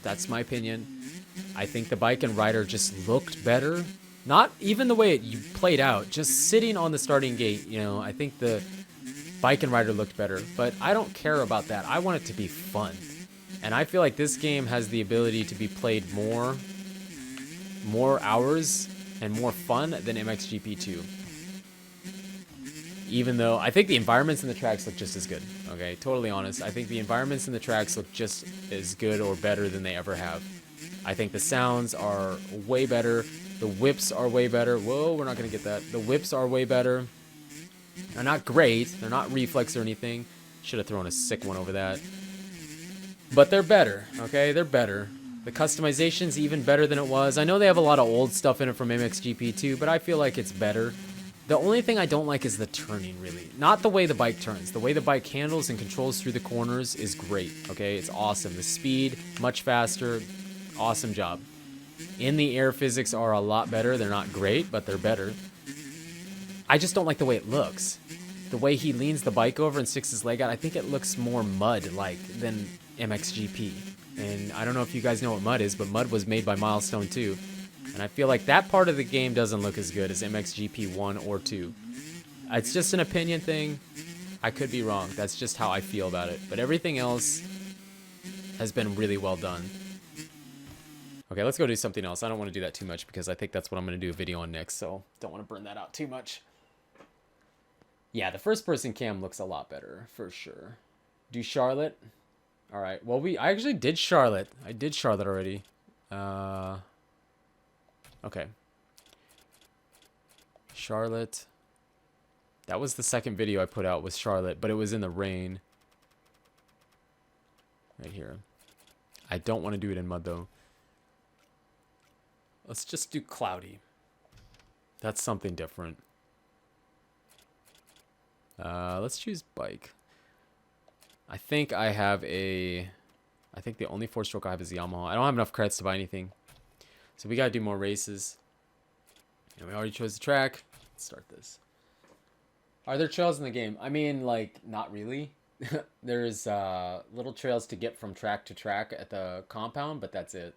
That's my opinion. I think the bike and rider just looked better. Not even the way you played out, just sitting on the starting gate, you know, I think the bike and rider looked better, but I don't care about that. I want it to be fun. And I feel like this game has the ability to be played more hours and more fun than MXGP2. Even though I think the environments in the tracks look just as good. Okay, totally honest. I think the environments in the tracks look just as good or better than they ever have. I think the sounds are way better. The whips are way better. Whoa, we're not going to get that. The whips are way better. They're not great. They're not reflex or anything. Should have thrown a sick one over that. But they're better, okay? They're better. The customization's even better than it was. I know they have a lot of old stuff in it from MXGP2, but I feel like it's better. The only thing I don't like is the turning, really. Not the way the bike turns. The way the bike handles and controls through the corners is great, okay? It's awesome. The speed, much faster. Awesome job. In the air physics are a lot better. They're not great, but they're better. I just don't like the way it looks. The way he leans the bike over and sticks his leg out, I think it looks more mud-like than MXGP. And I don't know if you guys know what mud is, but mud was made by Milestone 2. And I feel like that part of the game doesn't look as good as MXGP 1 or 2. It's just an opinion thing. I could be wrong. That's just how I feel about it. But everything else has been really well done. Okay, let's go do something else. I don't want to do that too much because I think that's what I'm going to do a video on next. So don't want to burn that out too much. Yeah, the first person cam looks a lot better for sure. Do Charlotte. All right. Well, I actually did Charlotte. I did Charlotte already. Okay. Charlotte. That was the second video I put out with Charlotte, but it was in the rain. Right here. I don't want to do it in mud, though. Let's just do cloudy. That's something different. Let's choose bike. I think I have a... I think the only 4-stroke I have is the Yamaha. I don't have enough credits to buy anything. So we gotta do more races. And we already chose the track. Let's start this. Are there trails in the game? I mean, like, not really. There's little trails to get from track to track at the compound, but that's it.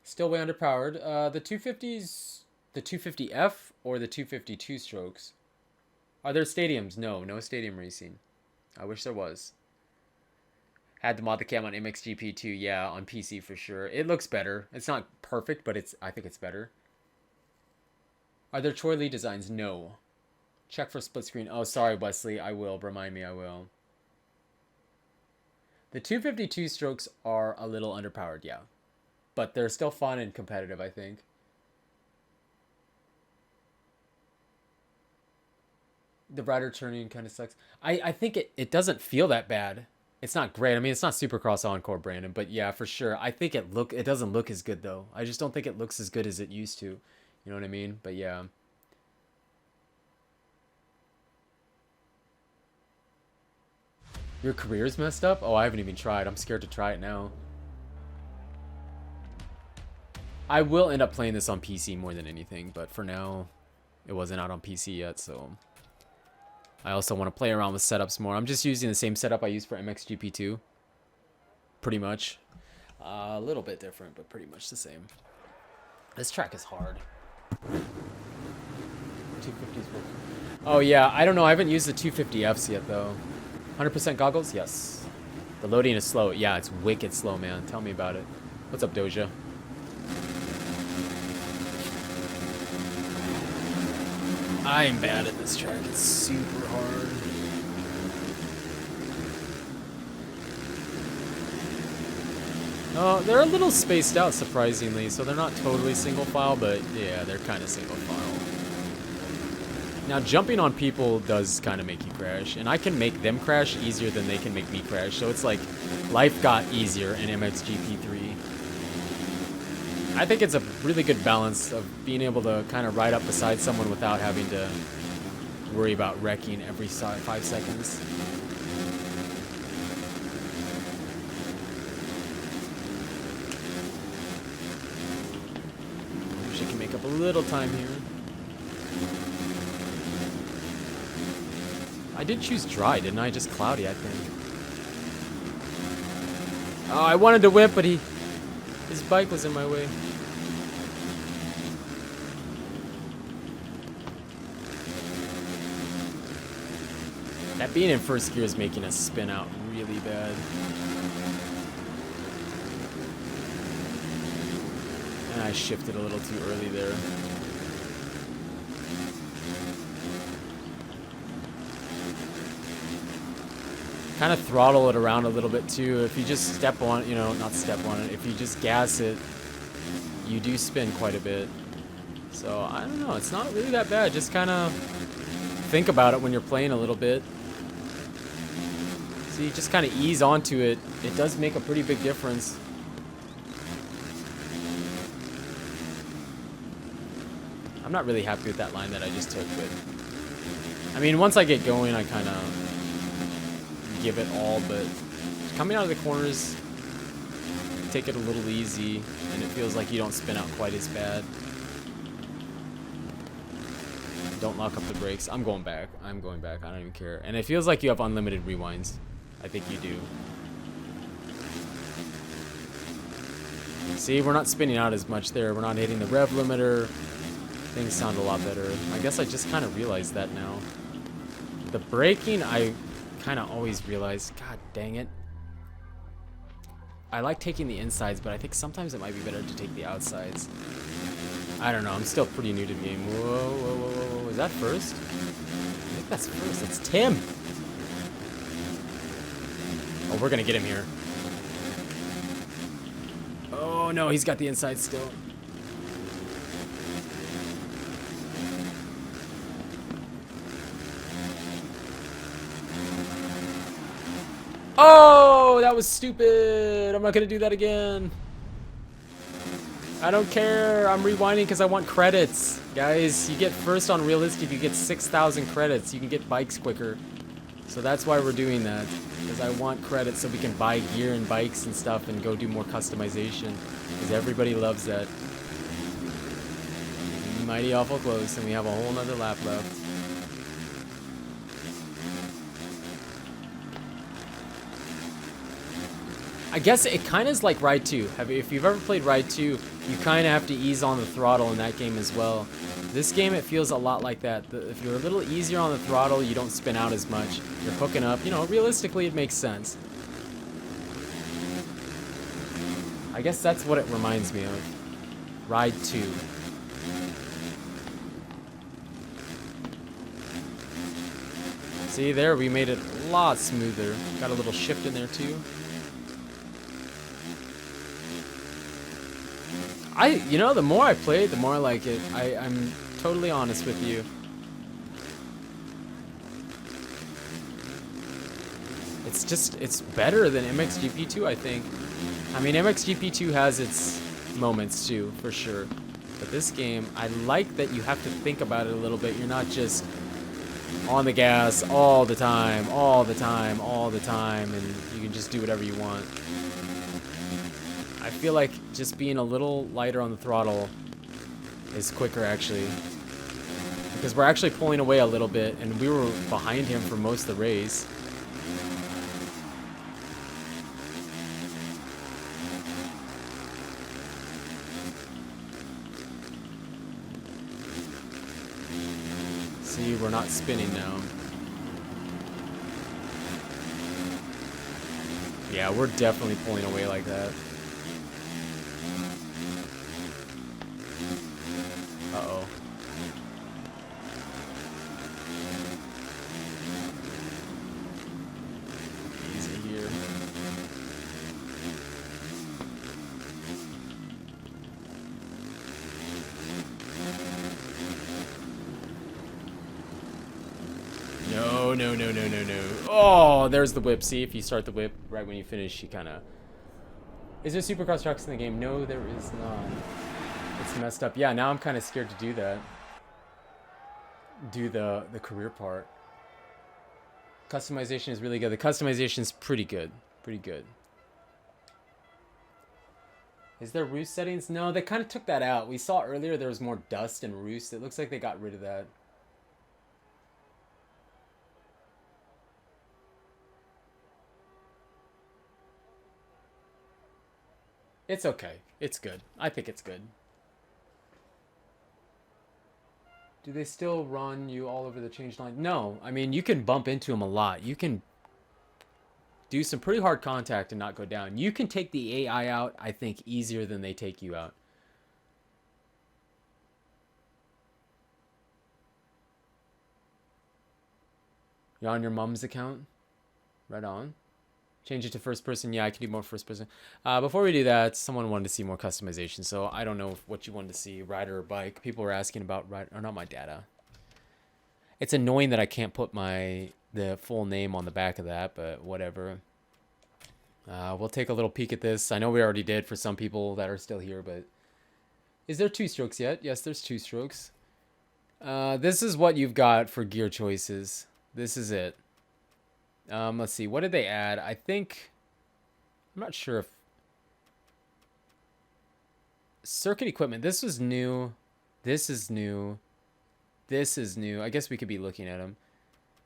Still way underpowered. The 250s, the 250F or the 252 strokes. Are there stadiums? No, no stadium racing. I wish there was. Had to mod the cam on MXGP2, yeah, on PC for sure. It looks better. It's not perfect, but I think it's better. Are there Troy Lee designs? No. Check for split screen. Oh, sorry, Wesley. I will. Remind me, I will. The 252 strokes are a little underpowered, yeah. But they're still fun and competitive, I think. The rider turning kind of sucks. I think it doesn't feel that bad. It's not great. I mean, it's not Supercross Encore, Brandon, but yeah, for sure. I think it doesn't look as good though. I just don't think it looks as good as it used to. You know what I mean? But yeah. Your career's messed up? Oh, I haven't even tried. I'm scared to try it now. I will end up playing this on PC more than anything, but for now, it wasn't out on PC yet, so I also want to play around with setups more. I'm just using the same setup I used for MXGP2. Pretty much. A little bit different, but pretty much the same. This track is hard. 250s. Oh, yeah. I don't know. I haven't used the 250Fs yet, though. 100% goggles? Yes. The loading is slow. Yeah, it's wicked slow, man. Tell me about it. What's up, Doja? I'm bad at this track. It's super hard. Oh, they're a little spaced out, surprisingly, so they're not totally single file, but yeah, they're kind of single file. Now, jumping on people does kind of make you crash, and I can make them crash easier than they can make me crash, so it's like life got easier in MXGP3. I think it's a really good balance of being able to kind of ride up beside someone without having to worry about wrecking every 5 seconds. Wish I can make up a little time here. I did choose dry, didn't I? Just cloudy, I think. Oh, I wanted to whip, but his bike was in my way. That being in first gear is making us spin out really bad. And I shifted a little too early there. Kind of throttle it around a little bit too. If you just step on, you know, not step on it, if you just gas it, you do spin quite a bit. So, I don't know, it's not really that bad. Just kind of think about it when you're playing a little bit. So you just kind of ease onto it. It does make a pretty big difference. I'm not really happy with that line that I just took, but I mean, once I get going, I kind of give it all, but coming out of the corners, take it a little easy, and it feels like you don't spin out quite as bad. Don't lock up the brakes. I'm going back. I'm going back. I don't even care. And it feels like you have unlimited rewinds. I think you do. See, we're not spinning out as much there. We're not hitting the rev limiter. Things sound a lot better. I guess I just kind of realized that now. The braking, I kind of always realize. God dang it. I like taking the insides, but I think sometimes it might be better to take the outsides. I don't know. I'm still pretty new to the game. Whoa, whoa, whoa, whoa. Is that first? I think that's first. It's Tim. Oh, we're going to get him here. Oh, no. He's got the inside still. Oh, that was stupid. I'm not going to do that again. I don't care. I'm rewinding because I want credits. Guys, you get first on realistic, you get 6,000 credits. You can get bikes quicker. So that's why we're doing that. Because I want credits so we can buy gear and bikes and stuff and go do more customization. Because everybody loves that. Mighty awful close, and we have a whole nother lap left. I guess it kind of is like Ride 2. If you've ever played Ride 2, you kind of have to ease on the throttle in that game as well. This game, it feels a lot like that. If you're a little easier on the throttle, you don't spin out as much. You're hooking up. You know, realistically, it makes sense. I guess that's what it reminds me of. Ride 2. See there, we made it a lot smoother. Got a little shift in there too. You know, the more I play it, the more I like it. I'm totally honest with you. It's better than MXGP2, I think. I mean, MXGP2 has its moments too, for sure. But this game, I like that you have to think about it a little bit. You're not just on the gas all the time, all the time, all the time, and you can just do whatever you want. I feel like just being a little lighter on the throttle is quicker, actually. Because we're actually pulling away a little bit, and we were behind him for most of the race. See, we're not spinning now. Yeah, we're definitely pulling away like that. Uh-oh. Easy here. No, no, no, no, no, no. Oh, there's the whip. See, if you start the whip right when you finish, you kind of... Is there Supercross trucks in the game? No, there is not. It's messed up. Yeah, now I'm kind of scared to do that. Do the career part. Customization is really good. The customization is pretty good. Pretty good. Is there roost settings? No, they kind of took that out. We saw earlier there was more dust and roost. It looks like they got rid of that. It's okay. It's good. I think it's good. Do they still run you all over the change line? No. I mean, you can bump into them a lot. You can do some pretty hard contact and not go down. You can take the AI out, I think, easier than they take you out. You're on your mom's account? Right on. Change it to first person. Yeah, I can do more first person. Before we do that, someone wanted to see more customization, so I don't know what you wanted to see, rider or bike. People were asking about rider, or not my data. It's annoying that I can't put the full name on the back of that, but whatever. We'll take a little peek at this. I know we already did for some people that are still here, but is there two strokes yet? Yes, there's two strokes. This is what you've got for gear choices. This is it. Let's see. What did they add? I think... I'm not sure if... Circuit equipment. This was new. This is new. This is new. I guess we could be looking at them.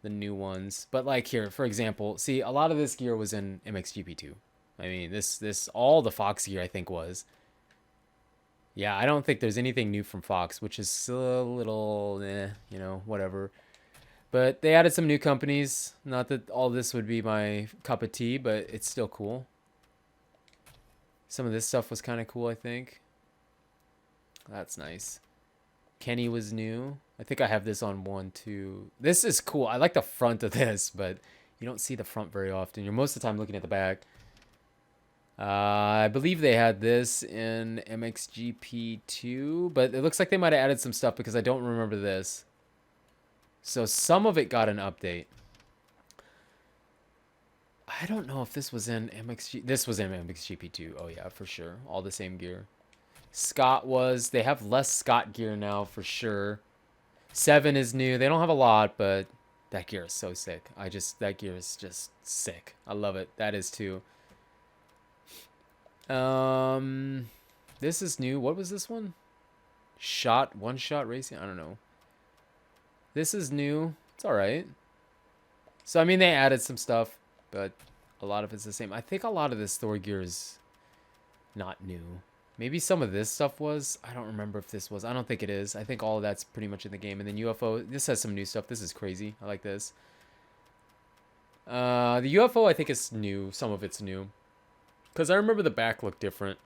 The new ones. But like here, for example, see, a lot of this gear was in MXGP2. I mean, this all the Fox gear, I think, was. Yeah, I don't think there's anything new from Fox, which is a little, you know, whatever. But they added some new companies. Not that all this would be my cup of tea, but it's still cool. Some of this stuff was kind of cool, I think. That's nice. Kenny was new. I think I have this on 1, 2. This is cool. I like the front of this, but you don't see the front very often. You're most of the time looking at the back. I believe they had this in MXGP2, but it looks like they might have added some stuff because I don't remember this. So some of it got an update. I don't know if this was in MXG. This was in MXGP2. Oh yeah, for sure. All the same gear. Scott was. They have less Scott gear now for sure. 7 is new. They don't have a lot, but that gear is so sick. That gear is just sick. I love it. That is too. This is new. What was this one? One shot racing. I don't know. This is new. It's all right. So I mean, they added some stuff, but a lot of it's the same. I think a lot of this Thor gear is not new. Maybe some of this stuff was. I don't remember if this was. I don't think it is. I think all of that's pretty much in the game. And then UFO. This has some new stuff. This is crazy. I like this. The UFO I think is new. Some of it's new. Because I remember the back looked different.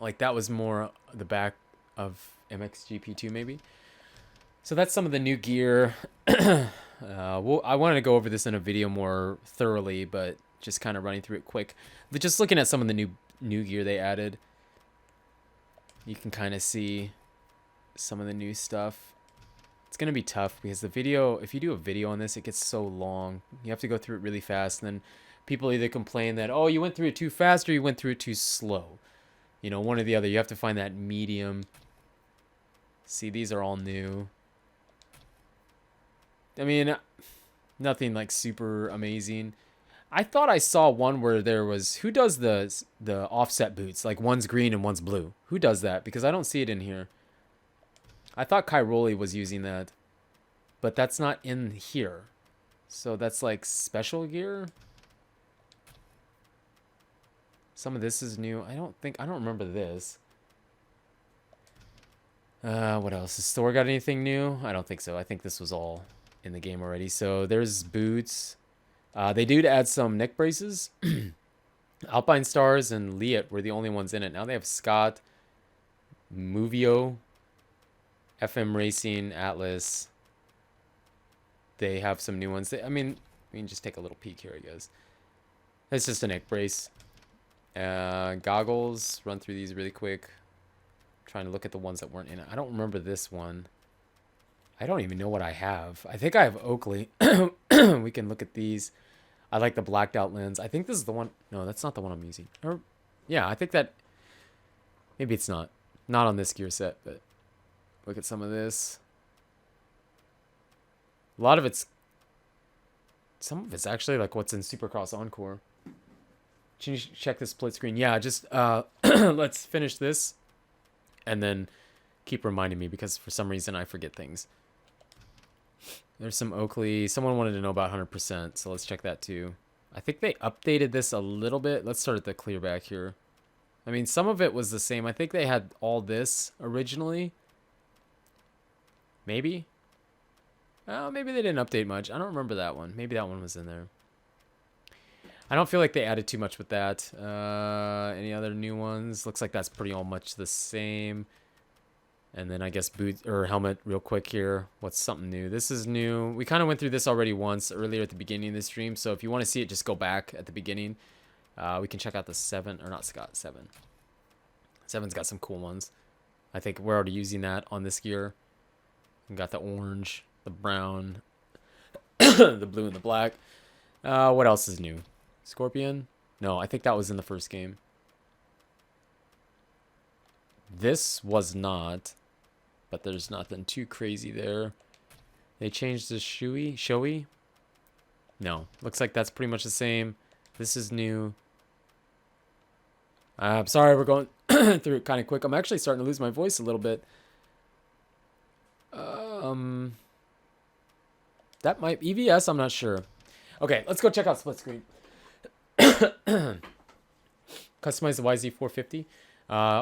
Like that was more the back of MXGP2 maybe. So that's some of the new gear. I wanted to go over this in a video more thoroughly, but just kind of running through it quick. But just looking at some of the new gear they added, you can kind of see some of the new stuff. It's gonna be tough because the video, if you do a video on this, it gets so long. You have to go through it really fast, and then people either complain that, oh, you went through it too fast, or you went through it too slow. You know, one or the other. You have to find that medium. See, these are all new. I mean, nothing like super amazing. I thought I saw one where there was, who does the offset boots? Like one's green and one's blue. Who does that? Because I don't see it in here. I thought Kyroli was using that, but that's not in here. So that's like special gear. Some of this is new. I don't remember this. What else? Has Thor got anything new? I don't think so. I think this was all in the game already. So there's boots. They do add some neck braces. Alpine Stars and Liet were the only ones in it. Now they have Scott, Movio, FM Racing, Atlas. They have some new ones. I mean, we can just take a little peek here, I guess. It's just a neck brace. Goggles. Run through these really quick. Trying to look at the ones that weren't in it. I don't remember this one. I don't even know what I have. I think I have Oakley. We can look at these. I like the blacked out lens. I think this is the one. No, that's not the one I'm using. Or, yeah, I think that. Maybe it's not. Not on this gear set, but look at some of this. A lot of it's. Some of it's actually like what's in Supercross Encore. Can you check this split screen? Yeah, just let's finish this. And then keep reminding me because for some reason I forget things. There's some Oakley. Someone wanted to know about 100%, so let's check that too. I think they updated this a little bit. Let's start at the clear back here. I mean, some of it was the same. I think they had all this originally. Maybe. Oh, maybe they didn't update much. I don't remember that one. Maybe that one was in there. I don't feel like they added too much with that. Any other new ones? Looks like that's pretty all much the same. And then I guess boot or helmet real quick here. What's something new? This is new. We kind of went through this already once earlier at the beginning of the stream. So if you want to see it, just go back at the beginning. We can check out the 7, or not Scott, 7. 7's got some cool ones. I think we're already using that on this gear. We got the orange, the brown, the blue, and the black. What else is new? Scorpion? No, I think that was in the first game. This was not, but there's nothing too crazy there. They changed the showy? No, looks like that's pretty much the same. This is new. I'm sorry, we're going through it kind of quick. I'm actually starting to lose my voice a little bit. That might EVS, I'm not sure. Okay, let's go check out split screen. Customize the YZ450.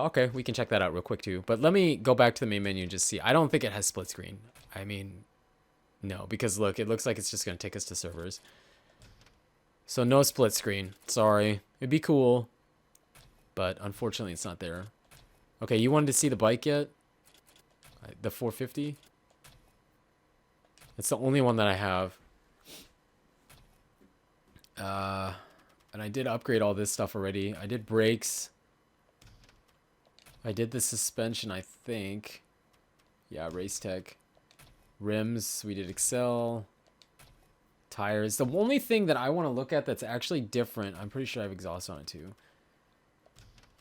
Okay, we can check that out real quick too. But let me go back to the main menu and just see. I don't think it has split screen. I mean, no, because look, it looks like it's just going to take us to servers. So no split screen. Sorry. It'd be cool. But unfortunately, it's not there. Okay, you wanted to see the bike yet? The 450? It's the only one that I have. And I did upgrade all this stuff already. I did brakes. I did the suspension, I think. Yeah, Race Tech. Rims, we did Excel. Tires. The only thing that I want to look at that's actually different, I'm pretty sure I have exhaust on it too.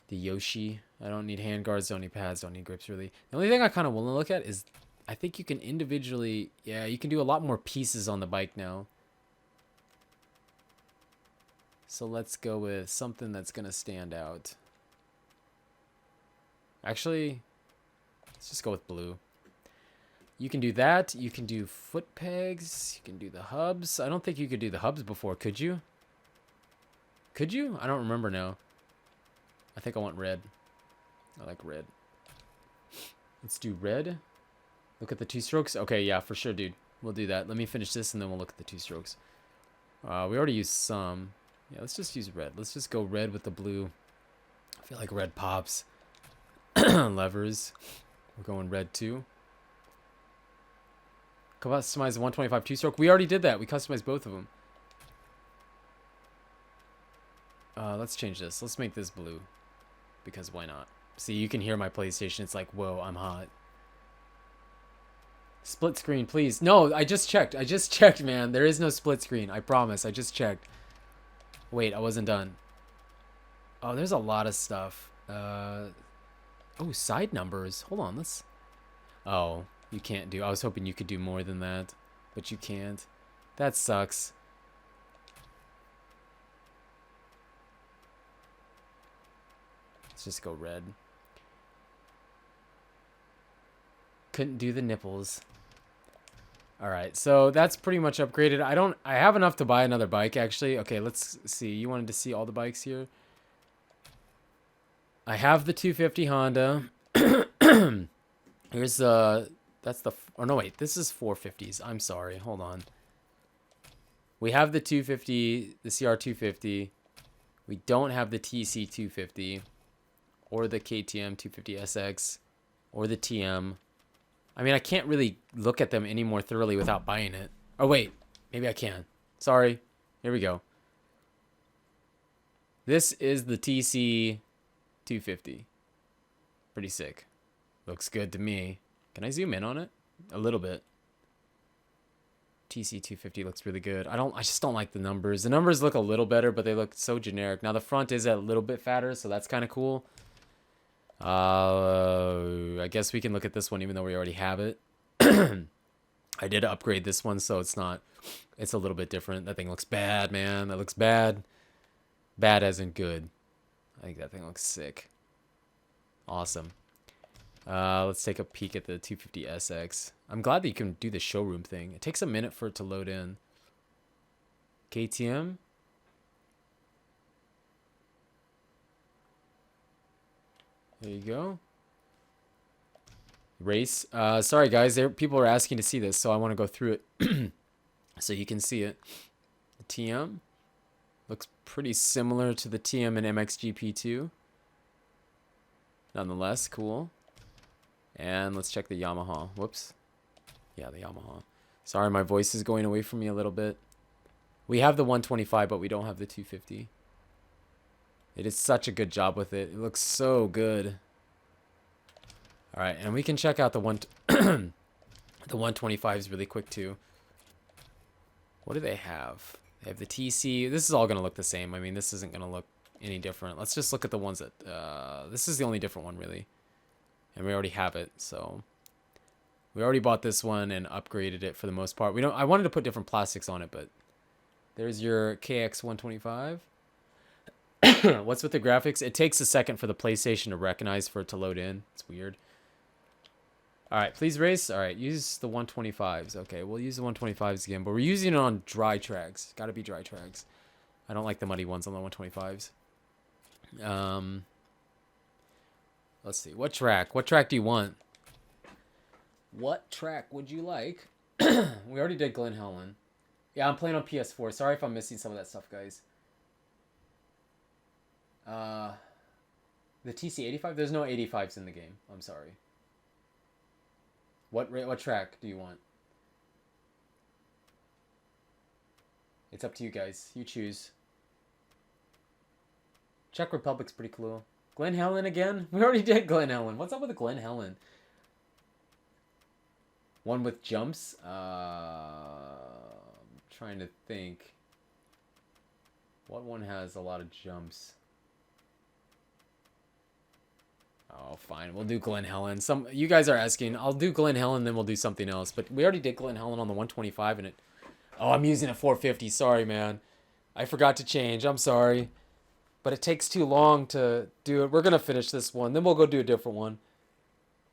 The Yoshi. I don't need handguards, don't need pads, don't need grips really. The only thing I kind of want to look at is, I think you can individually, yeah, you can do a lot more pieces on the bike now. So let's go with something that's going to stand out. Actually, let's just go with blue. You can do that. You can do foot pegs. You can do the hubs. I don't think you could do the hubs before, could you? Could you? I don't remember now. I think I want red. I like red. Let's do red. Look at the 2 strokes. Okay, yeah, for sure, dude. We'll do that. Let me finish this, and then we'll look at the 2 strokes. We already used some. Yeah, let's just use red. Let's just go red with the blue. I feel like red pops. Levers. We're going red too. Customize the 125 two-stroke. We already did that. We customized both of them. Let's change this. Let's make this blue. Because why not? See, you can hear my PlayStation. It's like, whoa, I'm hot. Split screen, please. No, I just checked. I just checked, man. There is no split screen. I promise. I just checked. Wait, I wasn't done. Oh, there's a lot of stuff. Oh, side numbers. Hold on. Let's... Oh, you can't do... I was hoping you could do more than that. But you can't. That sucks. Let's just go red. Couldn't do the nipples. Alright, so that's pretty much upgraded. I have enough to buy another bike, actually. Okay, let's see. You wanted to see all the bikes here? I have the 250 Honda. Here's that's the... Oh, no, wait. This is 450s. I'm sorry. Hold on. We have the 250, the CR250. We don't have the TC250. Or the KTM 250SX. Or the TM. I mean, I can't really look at them any more thoroughly without buying it. Oh, wait. Maybe I can. Sorry. Here we go. This is the TC 250. Pretty sick. Looks good to me. Can I zoom in on it? A little bit. TC 250 looks really good. I just don't like the numbers. The numbers look a little better, but they look so generic. Now the front is a little bit fatter, so that's kind of cool. I guess we can look at this one even though we already have it. I did upgrade this one, so it's a little bit different. That thing looks bad, man. That looks bad. Bad as in good. I think that thing looks sick. Awesome. Let's take a peek at the 250SX. I'm glad that you can do the showroom thing. It takes a minute for it to load in. KTM. There you go. Race. Sorry, guys. People are asking to see this, so I want to go through it so you can see it. The TM looks pretty similar to the TM and MXGP2. Nonetheless, cool. And let's check the Yamaha. Whoops. Yeah, the Yamaha. Sorry, my voice is going away from me a little bit. We have the 125, but we don't have the 250. It is such a good job with it. It looks so good. All right, and we can check out the the 125s really quick too. What do they have? They have the TC. This is all going to look the same. I mean, this isn't going to look any different. Let's just look at the ones that... this is the only different one, really. And we already have it, so... We already bought this one and upgraded it for the most part. I wanted to put different plastics on it, but... There's your KX125. What's with the graphics? It takes a second for the PlayStation to recognize for it to load in. It's weird. Alright, please race. Alright, use the 125s. Okay, we'll use the 125s again, but we're using it on dry tracks. Gotta be dry tracks. I don't like the muddy ones on the 125s. Let's see. What track? What track do you want? What track would you like? We already did Glen Helen. Yeah, I'm playing on PS4. Sorry if I'm missing some of that stuff, guys. The TC85? There's no 85s in the game. I'm sorry. What track do you want? It's up to you guys. You choose. Czech Republic's pretty cool. Glen Helen again? We already did Glen Helen. What's up with the Glen Helen? One with jumps? I'm trying to think. What one has a lot of jumps? Oh, fine. We'll do Glen Helen. You guys are asking. I'll do Glen Helen, then we'll do something else. But we already did Glen Helen on the 125 and it... Oh, I'm using a 450. Sorry, man. I forgot to change. I'm sorry. But it takes too long to do it. We're going to finish this one. Then we'll go do a different one.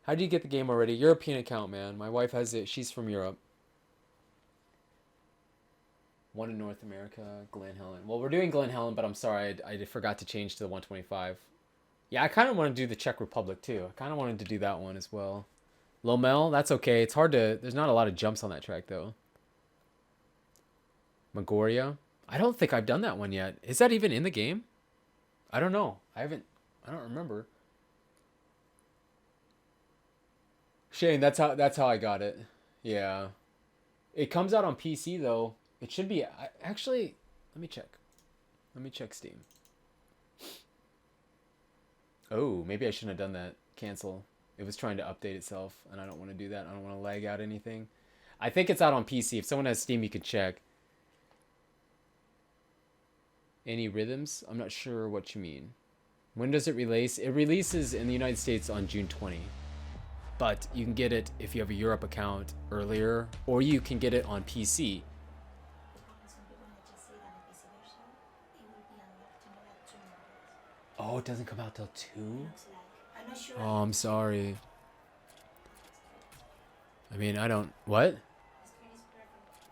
How do you get the game already? European account, man. My wife has it. She's from Europe. One in North America. Glen Helen. Well, we're doing Glen Helen, but I'm sorry. I forgot to change to the 125. Yeah, I kind of want to do the Czech Republic, too. I kind of wanted to do that one as well. Lomel, that's okay. It's hard to... There's not a lot of jumps on that track, though. Magoria. I don't think I've done that one yet. Is that even in the game? I don't know. I don't remember. Shane, that's how I got it. Yeah. It comes out on PC though. It should be actually. Let me check. Let me check Steam. Oh, maybe I shouldn't have done that. Cancel. It was trying to update itself, and I don't want to do that. I don't want to lag out anything. I think it's out on PC. If someone has Steam, you can check. Any rhythms? I'm not sure what you mean. When does it release? It releases in the United States on June 20. But you can get it if you have a Europe account earlier, or you can get it on PC. Oh, it doesn't come out till 2? Oh, I'm sorry. I mean, I don't... What?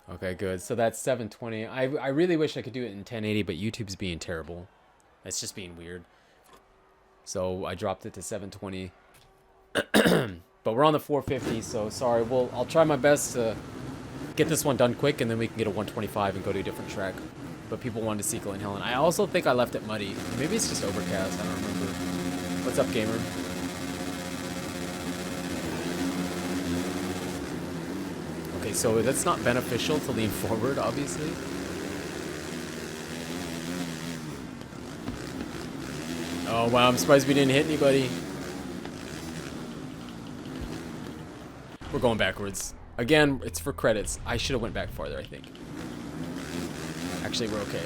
Okay, good. So that's 720. I really wish I could do it in 1080, but YouTube's being terrible. It's just being weird. So I dropped it to 720. But we're on the 450, so sorry. I'll try my best to get this one done quick, and then we can get a 125 and go to a different track. But people wanted to see Glen Helen. I also think I left it muddy. Maybe it's just overcast. I don't remember. What's up, gamer? Okay, so that's not beneficial to lean forward, obviously. Oh, wow. I'm surprised we didn't hit anybody. We're going backwards. Again, it's for credits. I should have went back farther, I think. Actually, we're okay.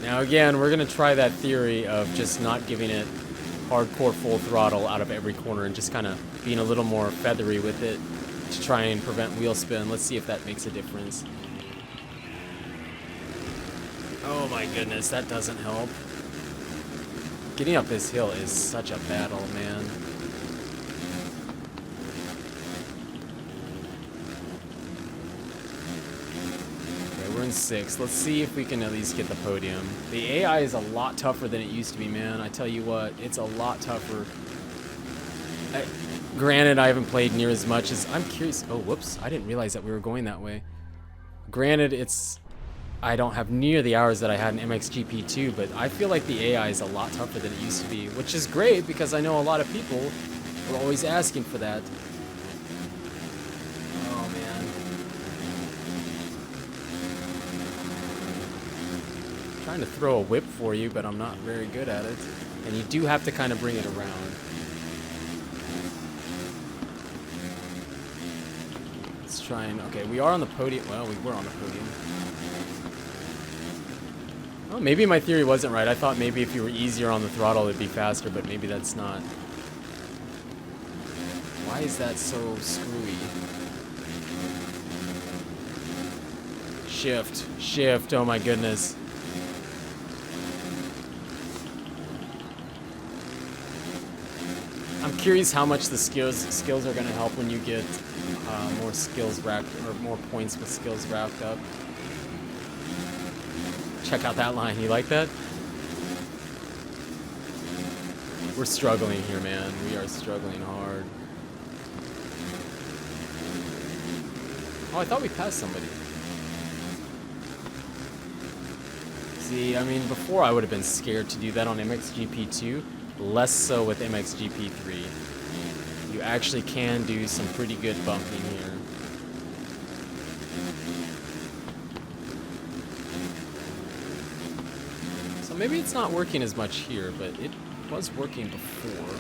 Now, again, we're going to try that theory of just not giving it hardcore full throttle out of every corner and just kind of being a little more feathery with it to try and prevent wheel spin. Let's see if that makes a difference. Oh my goodness, that doesn't help. Getting up this hill is such a battle, man. We're in 6th. Let's see if we can at least get the podium. The AI is a lot tougher than it used to be, man. I tell you what, it's a lot tougher. Granted, I haven't played near as much as... I'm curious... Oh, whoops. I didn't realize that we were going that way. Granted, I don't have near the hours that I had in MXGP2, but I feel like the AI is a lot tougher than it used to be, which is great because I know a lot of people were always asking for that. Trying to throw a whip for you, but I'm not very good at it. And you do have to kind of bring it around. Let's try and... Okay, we are on the podium. Well, we were on the podium. Oh, maybe my theory wasn't right. I thought maybe if you were easier on the throttle, it'd be faster, but maybe that's not. Why is that so screwy? Shift. Shift. Oh my goodness. I'm curious how much the skills are going to help when you get more skills racked, or more points with skills racked up. Check out that line. You like that? We're struggling here, man. We are struggling hard. Oh, I thought we passed somebody. See, I mean, before I would have been scared to do that on MXGP2. Less so with MXGP3. You actually can do some pretty good bumping here. So maybe it's not working as much here, but it was working before.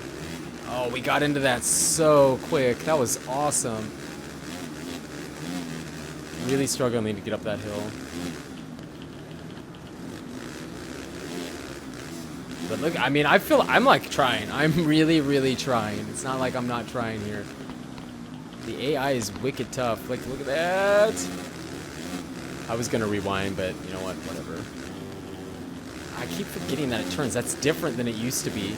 Oh, we got into that so quick. That was awesome. Really struggling to get up that hill. But look, I mean, I'm like trying. I'm really, really trying. It's not like I'm not trying here. The AI is wicked tough. Like, look at that. I was gonna rewind, but you know what? Whatever. I keep forgetting that it turns. That's different than it used to be.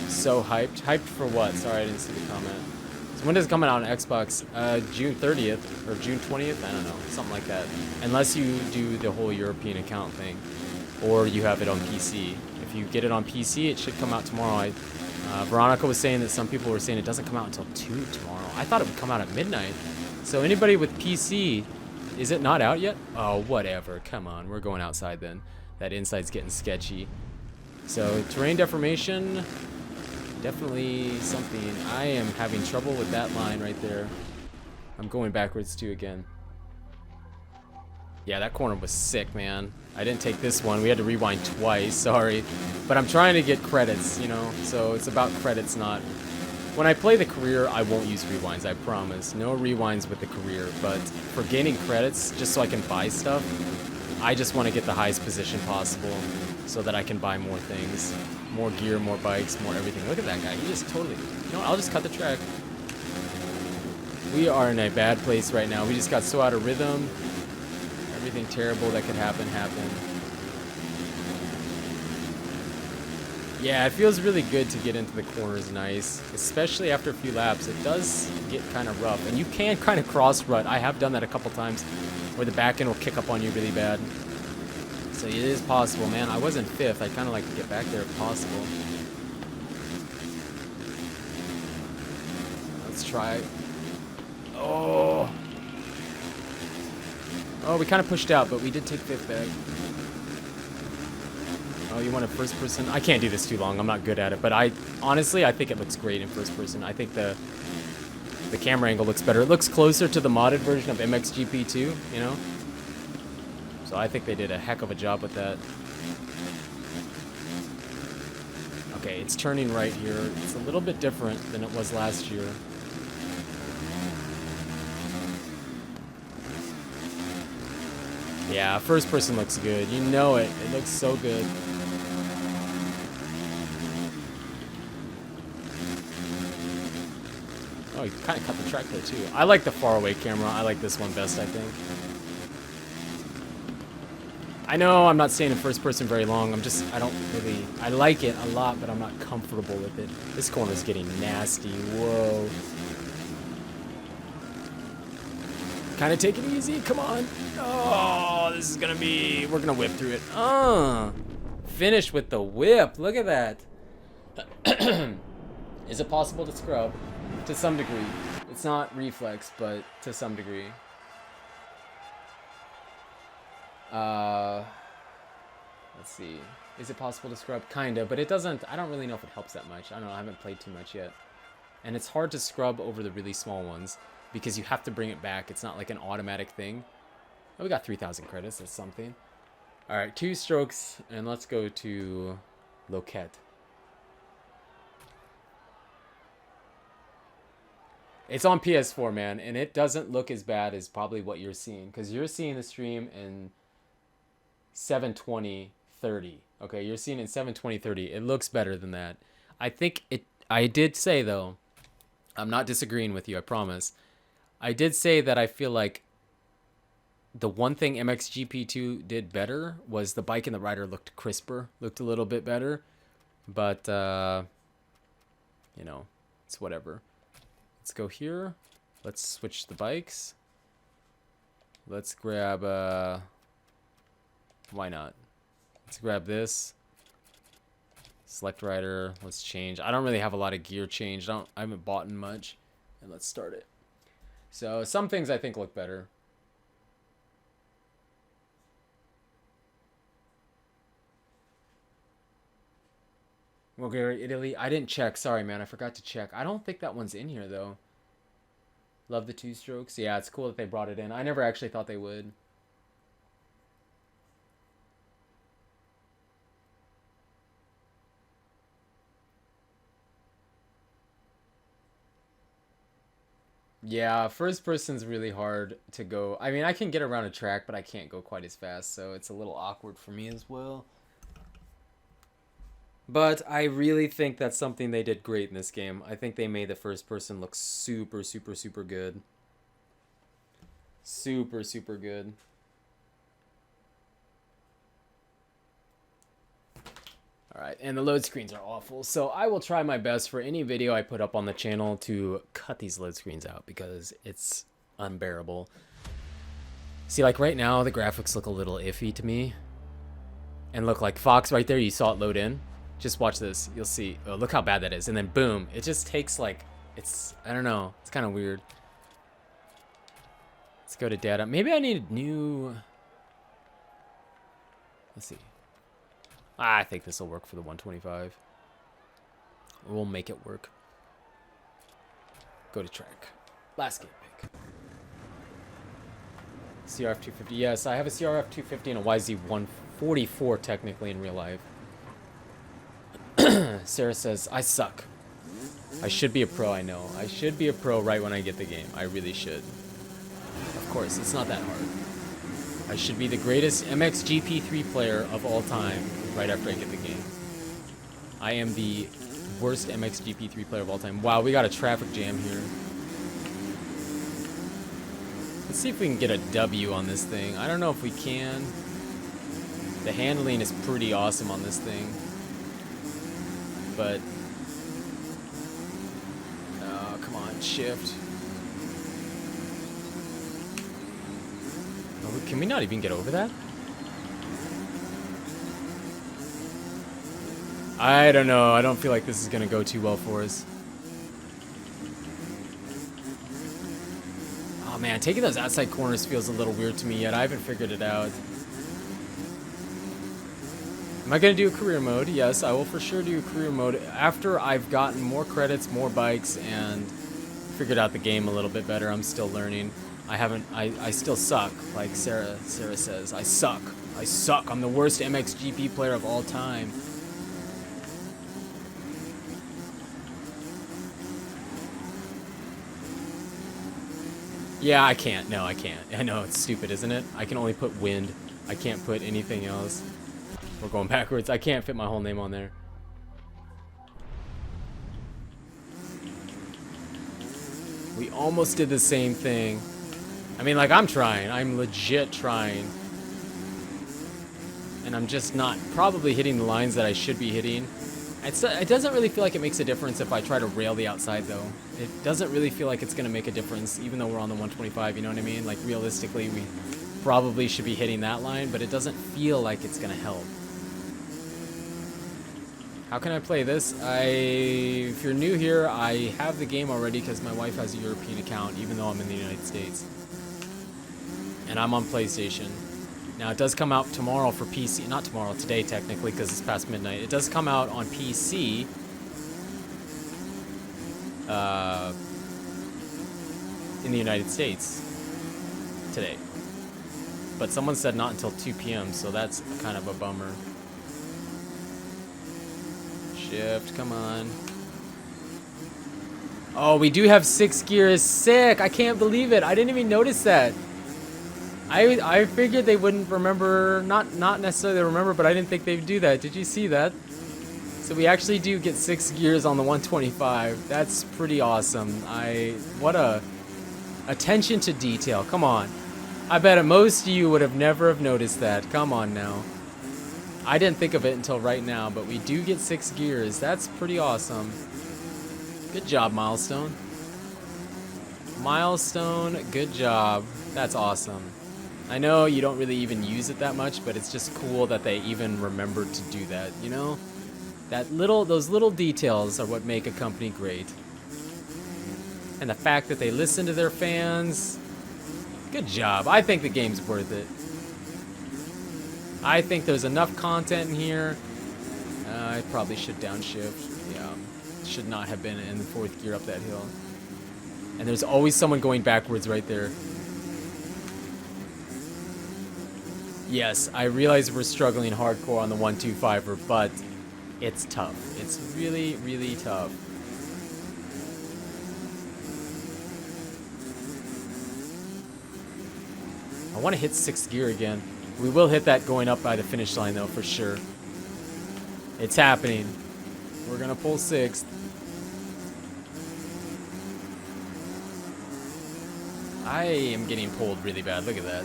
So hyped. Hyped for what? Sorry, I didn't see the comment. When does it come out on Xbox? June 30th or June 20th? I don't know, something like that. Unless you do the whole European account thing, or you have it on PC. If you get it on PC, it should come out tomorrow. Veronica was saying that some people were saying it doesn't come out until 2 tomorrow. I thought it would come out at midnight. So anybody with PC, is it not out yet? Oh, whatever. Come on, we're going outside then. That inside's getting sketchy. So terrain deformation. Definitely something. I am having trouble with that line right there. I'm going backwards too again. Yeah, that corner was sick, man. I didn't take this one. We had to rewind twice, sorry. But I'm trying to get credits, you know? So it's about credits, not... When I play the career, I won't use rewinds, I promise. No rewinds with the career. But for gaining credits, just so I can buy stuff, I just want to get the highest position possible so that I can buy more things. More gear, more bikes, more everything. Look at that guy. He just totally... You know what? I'll just cut the track. We are in a bad place right now. We just got so out of rhythm. Everything terrible that could happen, happened. Yeah, it feels really good to get into the corners nice. Especially after a few laps. It does get kind of rough. And you can kind of cross rut. I have done that a couple times where the back end will kick up on you really bad. So it is possible, man. I was in 5th. I kind of like to get back there if possible. Let's try. Oh. Oh, we kind of pushed out, but we did take 5th back. Oh, you want a first person? I can't do this too long. I'm not good at it. But honestly, I think it looks great in first person. I think the camera angle looks better. It looks closer to the modded version of MXGP 2, you know? So I think they did a heck of a job with that. Okay, it's turning right here. It's a little bit different than it was last year. Yeah, first person looks good. You know it. It looks so good. Oh, you kind of cut the track there, too. I like the faraway camera. I like this one best, I think. I know I'm not staying in first person very long. I like it a lot, but I'm not comfortable with it. This corner's getting nasty. Whoa. Kind of take it easy. Come on. Oh, this is going to be... We're going to whip through it. Finish with the whip. Look at that. Is it possible to scrub? To some degree. It's not reflex, but to some degree. Let's see. Is it possible to scrub? Kinda, but it doesn't... I don't really know if it helps that much. I don't know. I haven't played too much yet. And it's hard to scrub over the really small ones because you have to bring it back. It's not like an automatic thing. Oh, we got 3,000 credits. That's something. All right, 2 strokes, and let's go to Loquette. It's on PS4, man, and it doesn't look as bad as probably what you're seeing, because you're seeing the stream in 720 30. Okay, you're seeing it in 720 30. It looks better than that. I did say, though, I'm not disagreeing with you, I promise. I did say that I feel like the one thing MXGP2 did better was the bike and the rider looked crisper, looked a little bit better, but, you know, it's whatever. Let's go here. Let's switch the bikes. Let's grab, why not? Let's grab this. Select rider. Let's change. I don't really have a lot of gear changed. I haven't bought in much. And let's start it. So some things I think look better. Okay, Italy. I didn't check. Sorry, man. I forgot to check. I don't think that one's in here, though. Love the 2 strokes. Yeah, it's cool that they brought it in. I never actually thought they would. Yeah, first person's really hard to go. I mean, I can get around a track, but I can't go quite as fast, so it's a little awkward for me as well. But I really think that's something they did great in this game. I think they made the first person look super, super, super good. Super, super good. Alright, and the load screens are awful, so I will try my best for any video I put up on the channel to cut these load screens out because it's unbearable. See, like right now, the graphics look a little iffy to me. And look, like Fox right there, you saw it load in. Just watch this, you'll see. Oh, look how bad that is. And then boom, it just takes like, I don't know, it's kind of weird. Let's go to data. Maybe I need new, let's see. I think this will work for the 125. We'll make it work. Go to track. Last game pick. CRF 250. Yes, I have a CRF 250 and a YZ 144 technically in real life. Sarah says, I suck. I should be a pro, I know. I should be a pro right when I get the game. I really should. Of course, it's not that hard. I should be the greatest MXGP3 player of all time right after I get the game. I am the worst MXGP3 player of all time. Wow, we got a traffic jam here. Let's see if we can get a W on this thing. I don't know if we can. The handling is pretty awesome on this thing. But... oh, come on, shift. Oh, can we not even get over that? I don't know. I don't feel like this is going to go too well for us. Oh man, taking those outside corners feels a little weird to me yet. I haven't figured it out. Am I going to do a career mode? Yes, I will for sure do a career mode after I've gotten more credits, more bikes, and figured out the game a little bit better. I'm still learning. I still suck, like Sarah says. I suck. I suck. I'm the worst MXGP player of all time. Yeah, I can't. No, I can't. I know, it's stupid, isn't it? I can only put wind. I can't put anything else. We're going backwards. I can't fit my whole name on there. We almost did the same thing. I mean, like, I'm trying. I'm legit trying. And I'm just not probably hitting the lines that I should be hitting. It doesn't really feel like it makes a difference if I try to rail the outside, though. It doesn't really feel like it's going to make a difference, even though we're on the 125, you know what I mean? Like, realistically, we probably should be hitting that line, but it doesn't feel like it's going to help. How can I play this? If you're new here, I have the game already because my wife has a European account, even though I'm in the United States. And I'm on PlayStation. Now, it does come out tomorrow for PC. Not tomorrow, today, technically, because it's past midnight. It does come out on PC. In the United States. Today. But someone said not until 2 p.m., so that's kind of a bummer. Shift, come on. Oh, we do have 6 gears. Sick! I can't believe it. I didn't even notice that. I figured they wouldn't remember, not necessarily remember, but I didn't think they'd do that. Did you see that? So we actually do get 6 gears on the 125. That's pretty awesome. What a attention to detail. Come on. I bet most of you would have never have noticed that. Come on now. I didn't think of it until right now, but we do get 6 gears. That's pretty awesome. Good job, Milestone. Milestone, good job. That's awesome. I know you don't really even use it that much, but it's just cool that they even remembered to do that, you know? Those little details are what make a company great. And the fact that they listen to their fans, good job. I think the game's worth it. I think there's enough content in here. I probably should downshift. Yeah, should not have been in the 4th gear up that hill. And there's always someone going backwards right there. Yes, I realize we're struggling hardcore on the 125er, but it's tough. It's really, really tough. I want to hit 6th gear again. We will hit that going up by the finish line, though, for sure. It's happening. We're going to pull 6th. I am getting pulled really bad. Look at that.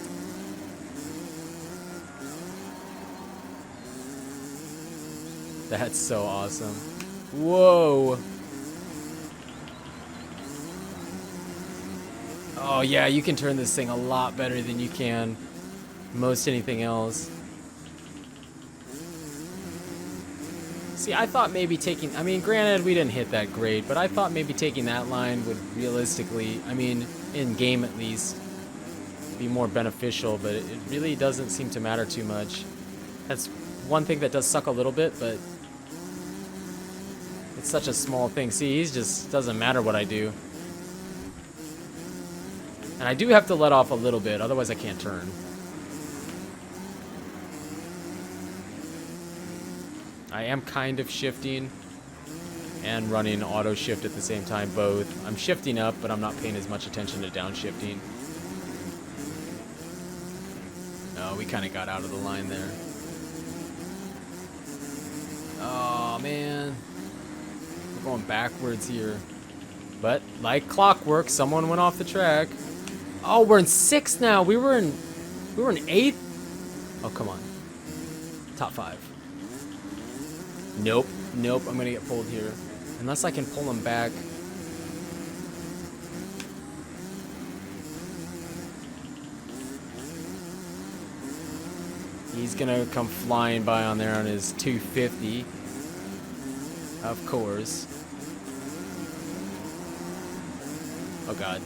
That's so awesome. Whoa. Oh, yeah, you can turn this thing a lot better than you can most anything else. See, I thought maybe taking... I mean, granted, we didn't hit that great, but I thought maybe taking that line would realistically, I mean, in-game at least, be more beneficial, but it really doesn't seem to matter too much. That's one thing that does suck a little bit, but It's such a small thing. See, he's just doesn't matter what I do. And I do have to let off a little bit, otherwise I can't turn. I am kind of shifting and running auto shift at the same time, both. I'm shifting up, but I'm not paying as much attention to downshifting. Oh, we kind of got out of the line there. Oh, man. We're going backwards here. But, like clockwork, someone went off the track. Oh, we're in 6th now. We were in 8th. Oh, come on. Top 5. Nope. Nope. I'm going to get pulled here. Unless I can pull him back. He's going to come flying by on there on his 250. Of course. Oh, God.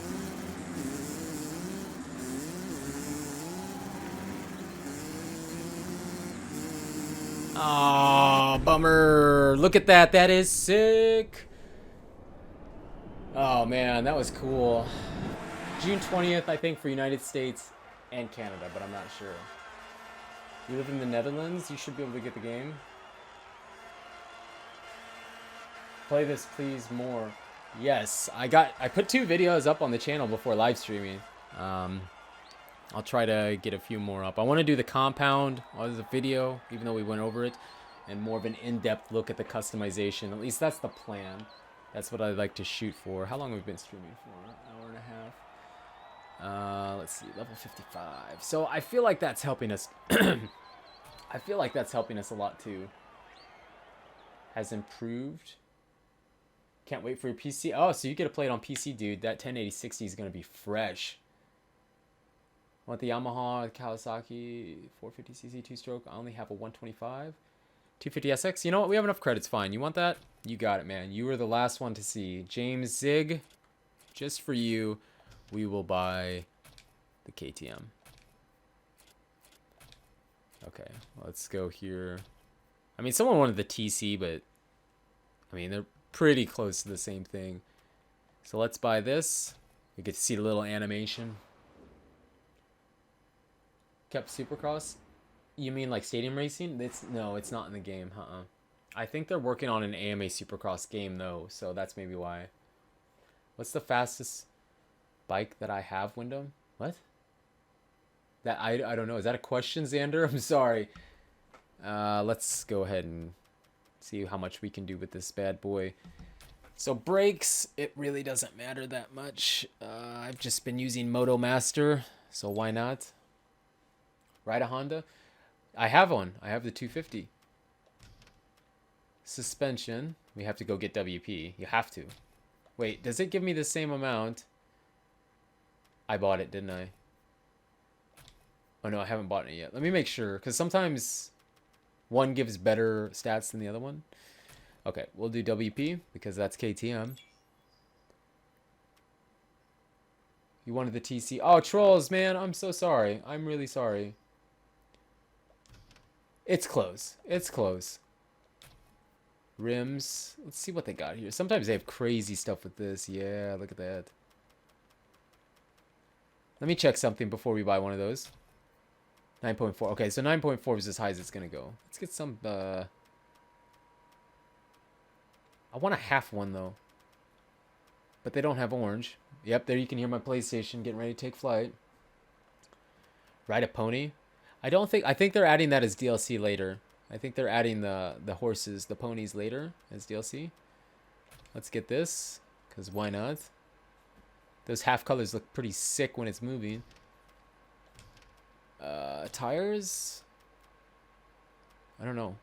Oh, bummer. Look at that. That is sick. Oh, man. That was cool. June 20th, I think, for United States and Canada, but I'm not sure. You live in the Netherlands? You should be able to get the game. Play this, please, more. Yes, I put 2 videos up on the channel before live streaming. I'll try to get a few more up. I want to do the compound as a video, even though we went over it, and more of an in-depth look at the customization. At least that's the plan. That's what I'd like to shoot for. How long have we been streaming for? An hour and a half. Let's see, level 55. So I feel like that's helping us. I feel like that's helping us a lot too. Has improved. Can't wait for your PC. Oh, so you get to play it on PC, dude. That 1080-60 is going to be fresh. Want the Yamaha Kawasaki 450cc 2-stroke? I only have a 125. 250SX? You know what? We have enough credits. Fine. You want that? You got it, man. You were the last one to see. James Zig, just for you, we will buy the KTM. Okay, let's go here. I mean, someone wanted the TC, but I mean, they're pretty close to the same thing. So let's buy this. You get to see the little animation. Kept Supercross? You mean like stadium racing? No, it's not in the game. I think they're working on an AMA Supercross game though, so that's maybe why. What's the fastest bike that I have, Wyndham? What? That I don't know. Is that a question, Xander? I'm sorry. Let's go ahead and see how much we can do with this bad boy. So brakes, it really doesn't matter that much. I've just been using Moto Master, so why not? Ride a Honda? I have one. I have the 250. Suspension. We have to go get WP. You have to. Wait, does it give me the same amount? I bought it, didn't I? Oh no, I haven't bought it yet. Let me make sure, because sometimes one gives better stats than the other one. Okay, we'll do WP, because that's KTM. You wanted the TC. Oh, trolls, man, I'm so sorry. I'm really sorry. It's close. It's close. Rims. Let's see what they got here. Sometimes they have crazy stuff with this. Yeah, look at that. Let me check something before we buy one of those. 9.4. Okay, so 9.4 is as high as it's going to go. Let's get some... I want a half one, though. But they don't have orange. Yep, there you can hear my PlayStation getting ready to take flight. Ride a pony. I think they're adding that as DLC later. I think they're adding the horses, the ponies later as DLC. Let's get this, because why not? Those half colors look pretty sick when it's moving. Tires? I don't know.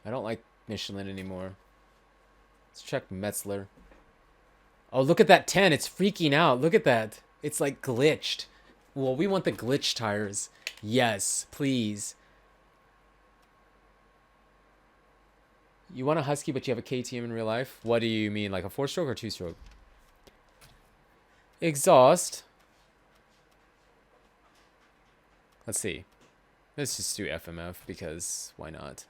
I don't like Michelin anymore. Let's check Metzler. Oh, look at that 10. It's freaking out. Look at that. It's like glitched. Well, we want the glitch tires. Yes, please. You want a Husky, but you have a KTM in real life? What do you mean? Like a 4-stroke or 2-stroke? Exhaust. Let's see. Let's just do FMF because why not?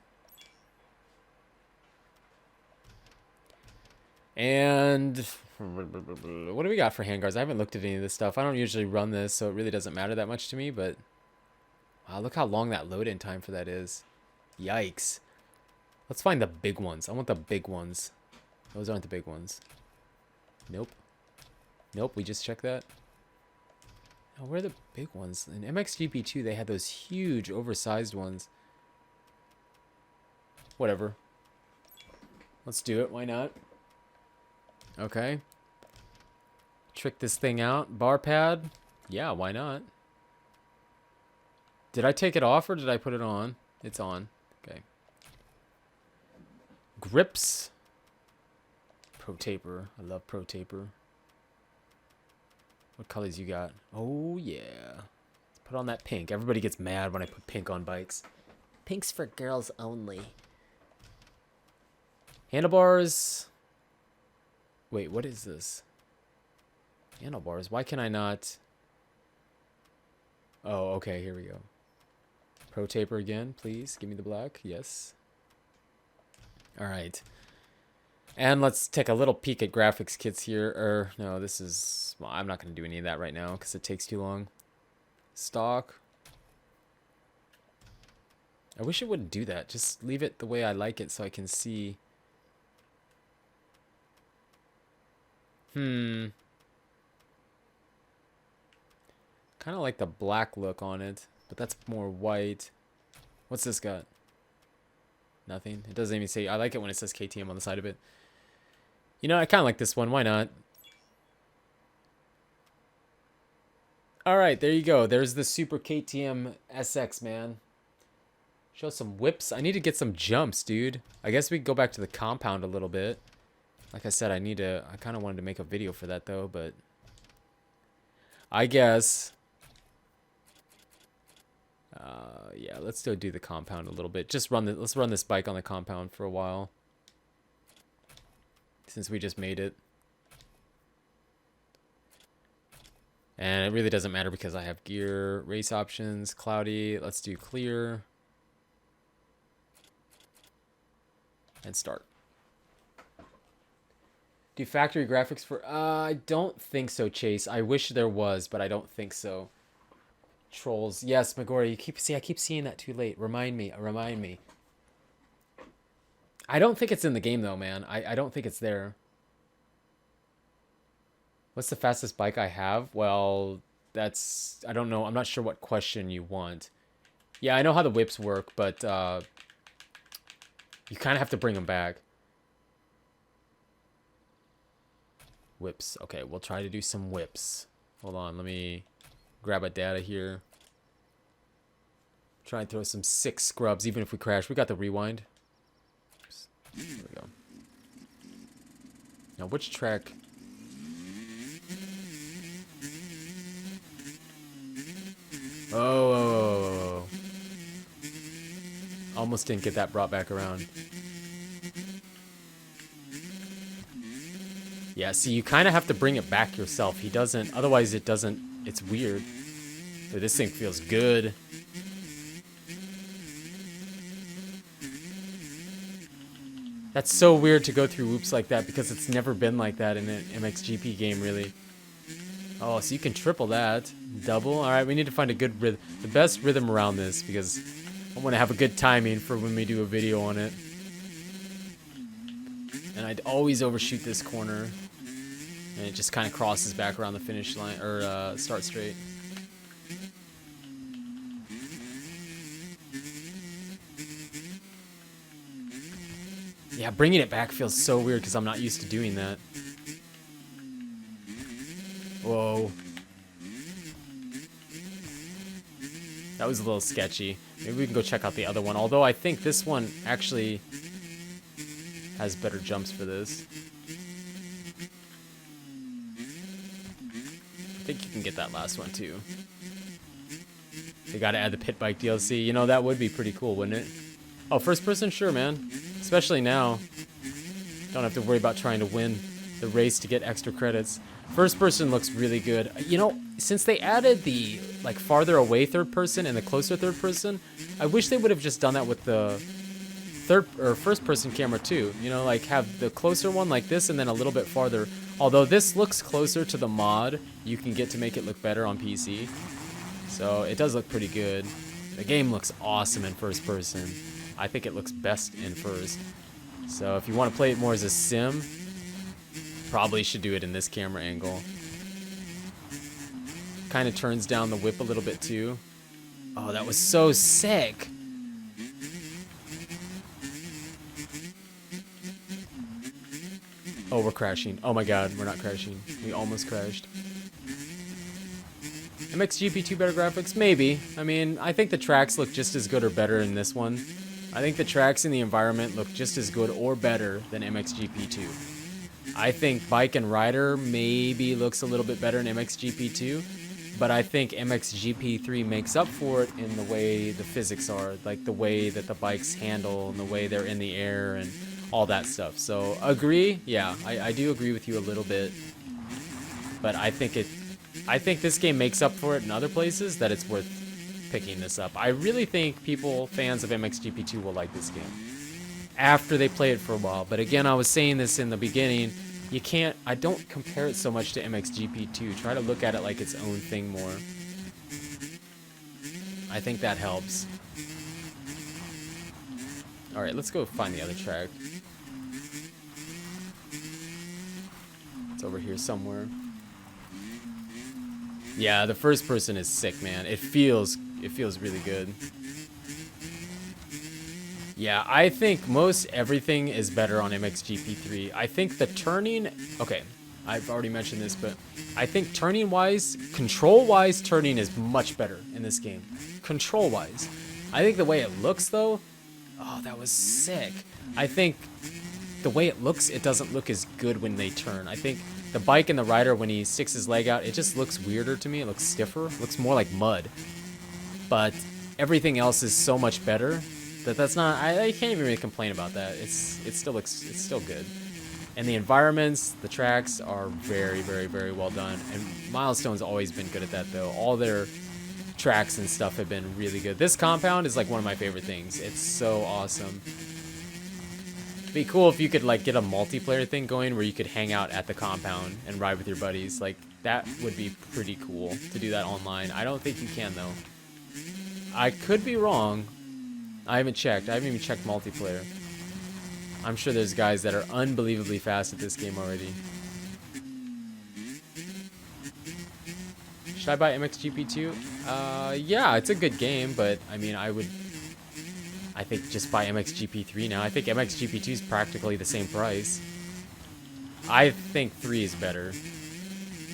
And what do we got for handguards? I haven't looked at any of this stuff. I don't usually run this, so it really doesn't matter that much to me, but wow, look how long that load-in time for that is. Yikes. Let's find the big ones. I want the big ones. Those aren't the big ones. Nope. Nope, we just checked that. Oh, where are the big ones? In MXGP2, they had those huge, oversized ones. Whatever. Let's do it. Why not? Okay. Trick this thing out. Bar pad. Yeah, why not? Did I take it off or did I put it on? It's on. Okay. Grips. Pro taper. I love pro taper. What colors you got? Oh, yeah. Let's put on that pink. Everybody gets mad when I put pink on bikes. Pink's for girls only. Handlebars. Wait, what is this? Handlebars. Why can I not? Oh, okay. Here we go. Pro taper again, please. Give me the black. Yes. All right. And let's take a little peek at graphics kits here. No, this is... Well, I'm not going to do any of that right now because it takes too long. Stock. I wish it wouldn't do that. Just leave it the way I like it so I can see... Kind of like the black look on it, but that's more white. What's this got? Nothing. It doesn't even say... I like it when it says KTM on the side of it. You know, I kind of like this one. Why not? All right, there you go. There's the Super KTM SX, man. Show some whips. I need to get some jumps, dude. I guess we can go back to the compound a little bit. Like I said, I kind of wanted to make a video for that, though, but... I guess... yeah, let's still do the compound a little bit. Let's run this bike on the compound for a while. Since we just made it. And it really doesn't matter because I have gear, race options, cloudy. Let's do clear. And start. Do factory graphics for... I don't think so, Chase. I wish there was, but I don't think so. Trolls. Yes, Megori. I keep seeing that too late. Remind me. I don't think it's in the game, though, man. I don't think it's there. What's the fastest bike I have? Well, that's... I don't know. I'm not sure what question you want. Yeah, I know how the whips work, but you kind of have to bring them back. Whips. Okay, we'll try to do some whips. Hold on, let me grab a data here. Try and throw some 6 scrubs, even if we crash. We got the rewind. Oops. There we go. Now, which track? Oh. Almost didn't get that brought back around. Yeah, see, you kind of have to bring it back yourself. He doesn't, otherwise it doesn't, it's weird. Dude, this thing feels good. That's so weird to go through whoops like that because it's never been like that in an MXGP game, really. Oh, so you can triple that. Double. All right, we need to find a good rhythm, the best rhythm around this because I want to have a good timing for when we do a video on it. And I'd always overshoot this corner. And it just kind of crosses back around the finish line, or start straight. Yeah, bringing it back feels so weird because I'm not used to doing that. Whoa. That was a little sketchy. Maybe we can go check out the other one. Although I think this one actually has better jumps for this. I think you can get that last one too. They gotta add the pit bike DLC. You know, that would be pretty cool, wouldn't it? Oh, first person? Sure, man. Especially now. Don't have to worry about trying to win the race to get extra credits. First person looks really good. You know, since they added the like farther away third person and the closer third person, I wish they would have just done that with the third or first person camera too. You know, like have the closer one like this and then a little bit farther. Although this looks closer to the mod you can get to make it look better on PC. So it does look pretty good. The game looks awesome in first person. I think it looks best in first. So if you want to play it more as a sim, probably should do it in this camera angle. Kind of turns down the whip a little bit too. Oh, that was so sick. Oh, we're crashing. Oh my god, we're not crashing. We almost crashed. MXGP2 better graphics? Maybe. I mean, I think the tracks look just as good or better in this one. I think the tracks in the environment look just as good or better than MXGP2. I think Bike and Rider maybe looks a little bit better in MXGP2, but I think MXGP3 makes up for it in the way the physics are, like the way that the bikes handle and the way they're in the air and all that stuff. So agree? Yeah, I do agree with you a little bit, but I think this game makes up for it in other places that it's worth picking this up. I really think people, fans of MXGP2, will like this game after they play it for a while. But again, I was saying this in the beginning, I don't compare it so much to MXGP2. Try to look at it like its own thing more. I think that helps. Alright, let's go find the other track. It's over here somewhere. Yeah, the first person is sick, man. It feels really good. Yeah, I think most everything is better on MXGP3. I think the turning... Okay, I've already mentioned this, but I think turning-wise, control-wise, turning is much better in this game. Control-wise. I think the way it looks, though... Oh, that was sick. I think the way it looks, it doesn't look as good when they turn. I think the Bike and the Rider, when he sticks his leg out, it just looks weirder to me. It looks stiffer. It looks more like mud. But everything else is so much better that's not... I can't even really complain about that. It still good. And the environments, the tracks are very, very, very well done. And MxoN's always been good at that, though. All their tracks and stuff have been really good. This compound is like one of my favorite things. It's so awesome. It'd be cool if you could like get a multiplayer thing going where you could hang out at the compound and ride with your buddies. Like that would be pretty cool to do that online. I don't think you can though. I could be wrong. I haven't checked. I haven't even checked multiplayer. I'm sure there's guys that are unbelievably fast at this game already. Should I buy MXGP2? Yeah, it's a good game, but I mean, I think just buy MXGP3 now. I think MXGP2 is practically the same price. I think 3 is better.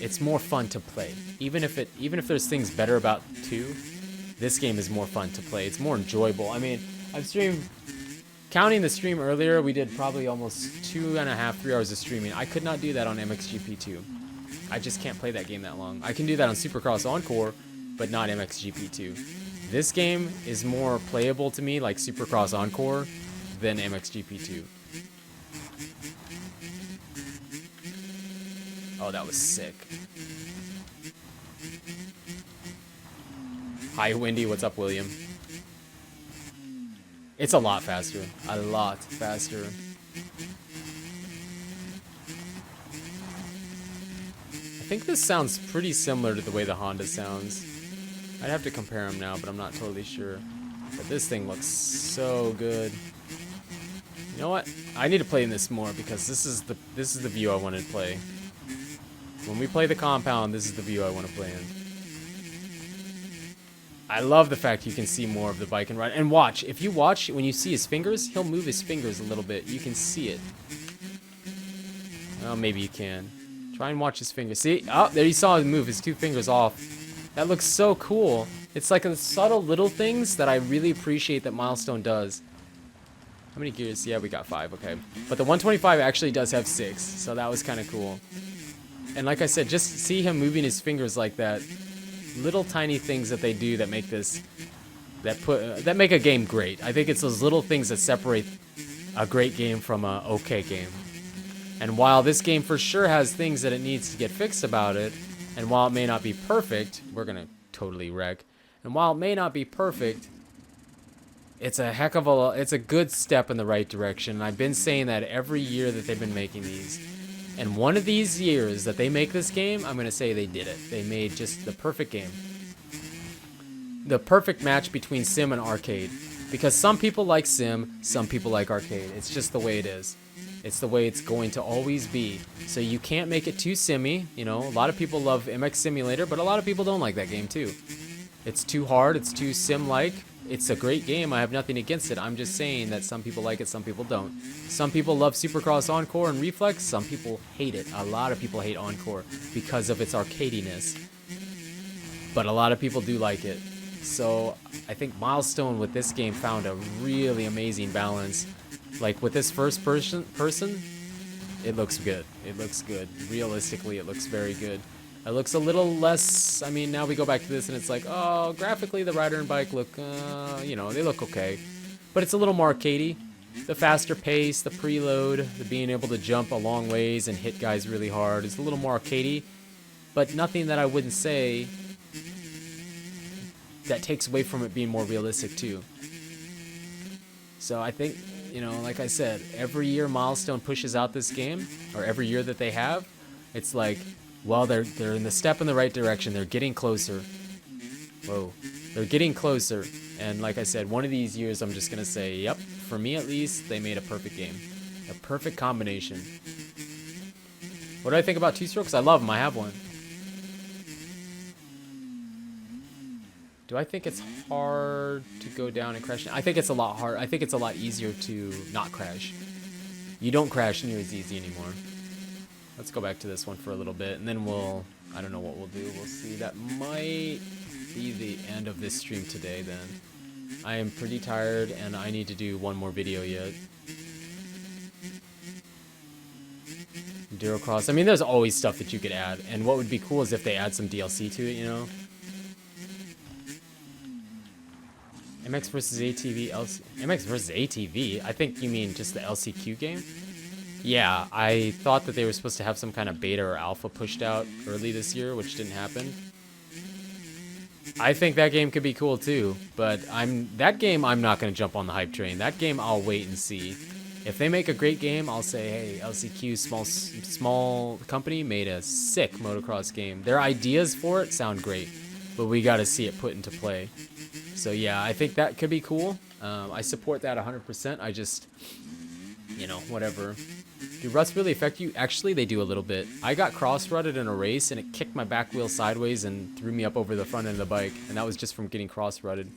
It's more fun to play. Even if there's things better about 2, this game is more fun to play. It's more enjoyable. I mean, I've streamed, counting the stream earlier, we did probably almost 2.5, 3 hours of streaming. I could not do that on MXGP2. I just can't play that game that long. I can do that on Supercross Encore, but not MXGP2. This game is more playable to me like Supercross Encore than MXGP2. Oh, that was sick. Hi, Wendy. What's up, William? It's a lot faster. A lot faster. I think this sounds pretty similar to the way the Honda sounds. I'd have to compare them now, but I'm not totally sure. But this thing looks so good. You know what? I need to play in this more because this is the view I want to play. When we play the compound, this is the view I want to play in. I love the fact you can see more of the Bike and Ride. And watch, if you watch, when you see his fingers, he'll move his fingers a little bit. You can see it. Well, maybe you can. Try and watch his fingers. See? Oh, there you saw him move his 2 fingers off. That looks so cool. It's like the subtle little things that I really appreciate that MxoN does. How many gears? Yeah, we got 5. Okay. But the 125 actually does have 6. So that was kind of cool. And like I said, just see him moving his fingers like that. Little tiny things that they do that make this, that make a game great. I think it's those little things that separate a great game from a okay game. And while this game for sure has things that it needs to get fixed about it, and while it may not be perfect, we're gonna totally wreck. And while it may not be perfect, it's a heck of a, it's a good step in the right direction. And I've been saying that every year that they've been making these. And one of these years that they make this game, I'm going to say they did it. They made just the perfect game. The perfect match between sim and arcade. Because some people like sim, some people like arcade. It's just the way it is. It's the way it's going to always be. So you can't make it too simmy. You know, a lot of people love MX Simulator, but a lot of people don't like that game too. It's too hard. It's too sim-like. It's a great game. I have nothing against it. I'm just saying that some people like it, some people don't. Some people love Supercross Encore and Reflex. Some people hate it. A lot of people hate Encore because of its arcadiness. But a lot of people do like it. So I think Milestone with this game found a really amazing balance. Like with this first person, it looks good. It looks good. Realistically, it looks very good. It looks a little less, I mean, now we go back to this and it's like, oh, graphically the rider and bike look, you know, they look okay. But it's a little more arcadey. The faster pace, the preload, the being able to jump a long ways and hit guys really hard is a little more arcadey. But nothing that I wouldn't say that takes away from it being more realistic too. So I think, you know, like I said, every year Milestone pushes out this game, or every year that they have, it's like, well, they're in the step in the right direction. They're getting closer. Whoa. They're getting closer. And like I said, one of these years I'm just going to say, yep, for me at least, they made a perfect game. A perfect combination. What do I think about two-strokes? I love them. I have one. Do I think it's hard to go down and crash? I think it's a lot hard. I think it's a lot easier to not crash. You don't crash near as easy anymore. Let's go back to this one for a little bit, and then we'll, I don't know what we'll do. We'll see. That might be the end of this stream today then. I am pretty tired, and I need to do one more video yet. Durocross. I mean, there's always stuff that you could add, and what would be cool is if they add some DLC to it, you know? MX versus ATV, MX versus ATV? I think you mean just the LCQ game? Yeah, I thought that they were supposed to have some kind of beta or alpha pushed out early this year, which didn't happen. I think that game could be cool too, but that game I'm not going to jump on the hype train. That game I'll wait and see. If they make a great game, I'll say, hey, LCQ, small company, made a sick motocross game. Their ideas for it sound great, but we got to see it put into play. So yeah, I think that could be cool. I support that 100%. I just, you know, whatever. Do ruts really affect you? Actually, they do a little bit. I got cross-rutted in a race, and it kicked my back wheel sideways and threw me up over the front end of the bike. And that was just from getting cross-rutted.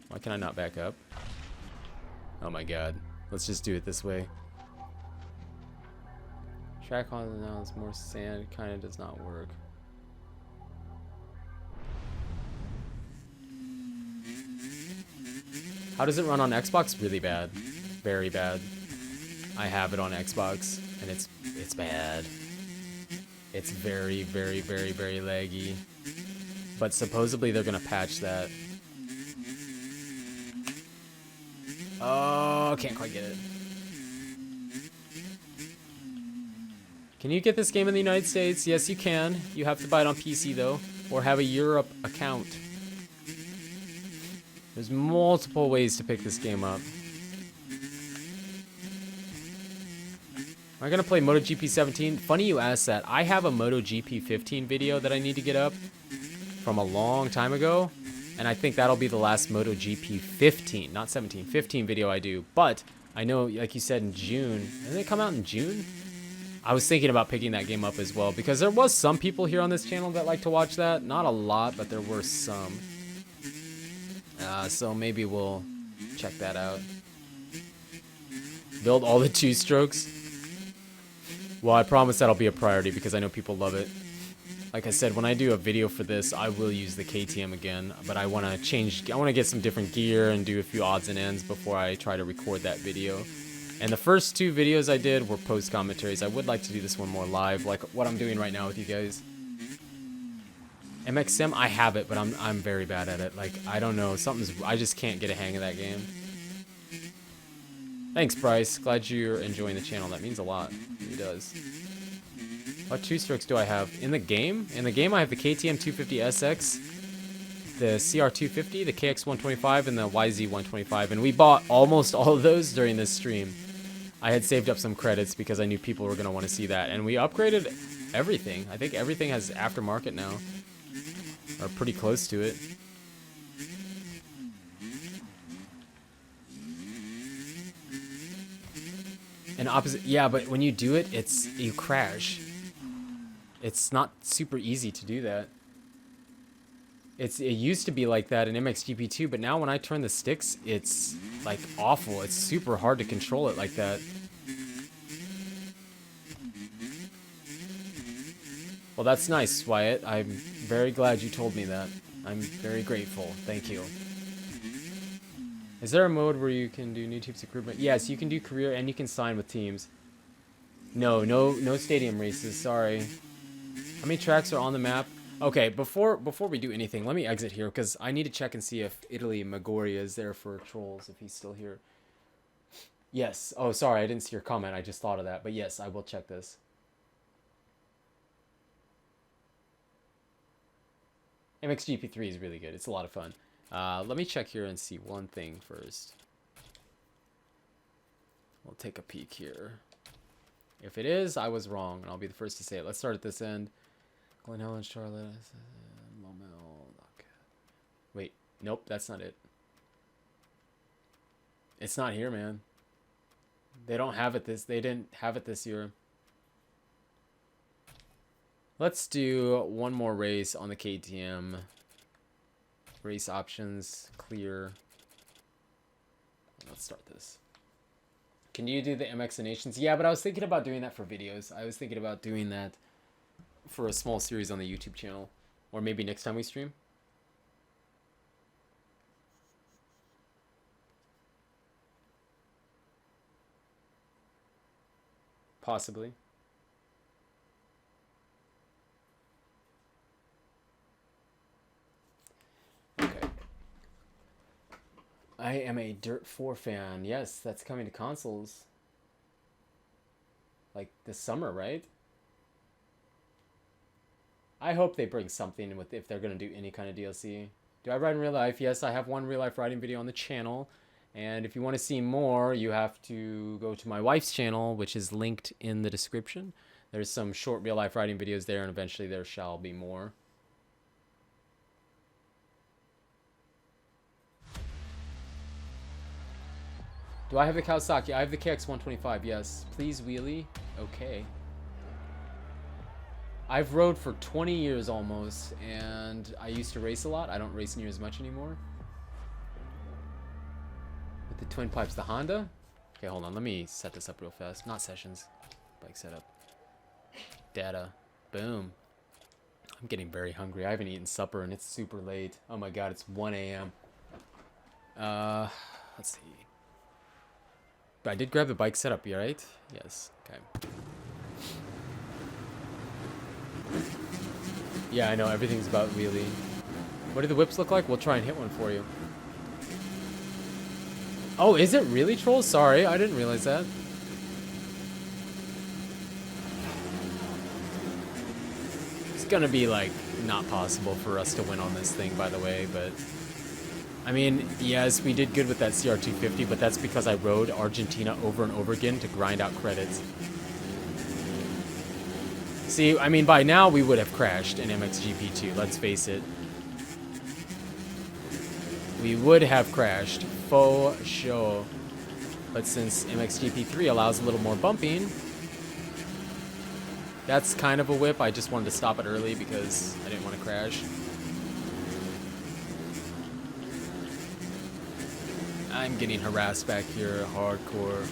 Why can I not back up? Oh my god. Let's just do it this way. Track on now is more sand. Kind of does not work. How does it run on Xbox? Really bad. Very bad. I have it on Xbox, and it's bad. It's very, very, very, very laggy. But supposedly they're gonna patch that. Oh, can't quite get it. Can you get this game in the United States? Yes, you can. You have to buy it on PC though, or have a Europe account. There's multiple ways to pick this game up. Am I gonna play MotoGP 17? Funny you asked that. I have a MotoGP 15 video that I need to get up from a long time ago, and I think that'll be the last MotoGP 15, not 17, 15 video I do. But I know, like you said, in June. Did it come out in June? I was thinking about picking that game up as well, because there was some people here on this channel that like to watch that. Not a lot, but there were some. So maybe we'll check that out. Build all the two-strokes. Well, I promise that'll be a priority because I know people love it. Like I said, when I do a video for this, I will use the KTM again, but I want to change. I want to get some different gear and do a few odds and ends before I try to record that video. And the first two videos I did were post commentaries. I would like to do this one more live, like what I'm doing right now with you guys. MXM, I have it, but I'm very bad at it. Like, I don't know, I just can't get a hang of that game. Thanks, Bryce. Glad you're enjoying the channel. That means a lot. It really does. What two-strokes do I have? In the game? In the game, I have the KTM 250SX. the CR250, the KX125, and the YZ125, and we bought almost all of those during this stream. I had saved up some credits because I knew people were going to want to see that, and we upgraded everything. I think everything has aftermarket now, or pretty close to it. And opposite, yeah, but when you do it, you crash. It's not super easy to do that. It used to be like that in MXGP2, but now when I turn the sticks, it's like awful. It's super hard to control it like that. Well, that's nice, Wyatt. I'm very glad you told me that. I'm very grateful. Thank you. Is there a mode where you can do new teams recruitment? Yes, you can do career and you can sign with teams. No stadium races. Sorry. How many tracks are on the map? Okay, before we do anything, let me exit here because I need to check and see if Italy Magoria is there for trolls, if he's still here. Yes. Oh, sorry, I didn't see your comment. I just thought of that. But yes, I will check this. MXGP3 is really good. It's a lot of fun. Let me check here and see one thing first. We'll take a peek here. If it is, I was wrong, and I'll be the first to say it. Let's start at this end. Glen Helen, Charlotte, Momel. Okay. Wait, nope, that's not it. It's not here, man. They don't have it they didn't have it this year. Let's do one more race on the KTM. Race options, clear. Let's start this. Can you do the MX Nations? Yeah, but I was thinking about doing that for videos. I was thinking about doing that for a small series on the YouTube channel. Or maybe next time we stream. Possibly. Okay. I am a Dirt 4 fan. Yes, that's coming to consoles. Like this summer, right? I hope they bring something with if they're going to do any kind of DLC. Do I ride in real life? Yes, I have one real life riding video on the channel. And if you want to see more, you have to go to my wife's channel, which is linked in the description. There's some short real life riding videos there, and eventually there shall be more. Do I have the Kawasaki? I have the KX125, yes. Please wheelie. Okay. I've rode for 20 years almost, and I used to race a lot. I don't race near as much anymore. With the twin pipes, the Honda? Okay, hold on. Let me set this up real fast. Not sessions. Bike setup. Data. Boom. I'm getting very hungry. I haven't eaten supper, and it's super late. Oh my god, it's 1 a.m. Let's see. But I did grab the bike setup, you right? Yes. Okay. Yeah, I know. Everything's about wheelie. What do the whips look like? We'll try and hit one for you. Oh, is it really, trolls? Sorry, I didn't realize that. It's gonna be, like, not possible for us to win on this thing, by the way, but... I mean, yes, we did good with that CR250, but that's because I rode Argentina over and over again to grind out credits. See, I mean, by now we would have crashed in MXGP2, let's face it. We would have crashed, for sure. But since MXGP3 allows a little more bumping, that's kind of a whip. I just wanted to stop it early because I didn't want to crash. I'm getting harassed back here, hardcore.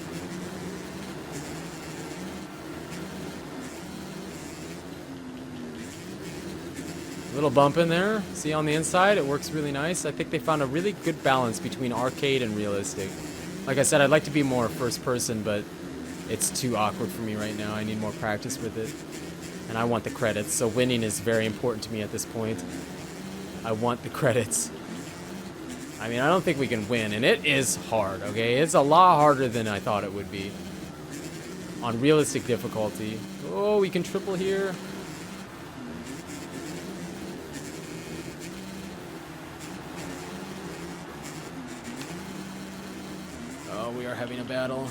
Little bump in there. See on the inside, it works really nice. I think they found a really good balance between arcade and realistic. Like I said, I'd like to be more first person, but it's too awkward for me right now. I need more practice with it. And I want the credits, so winning is very important to me at this point. I want the credits. I mean, I don't think we can win, and it is hard, okay? It's a lot harder than I thought it would be. On realistic difficulty. Oh, we can triple here. Oh, we are having a battle.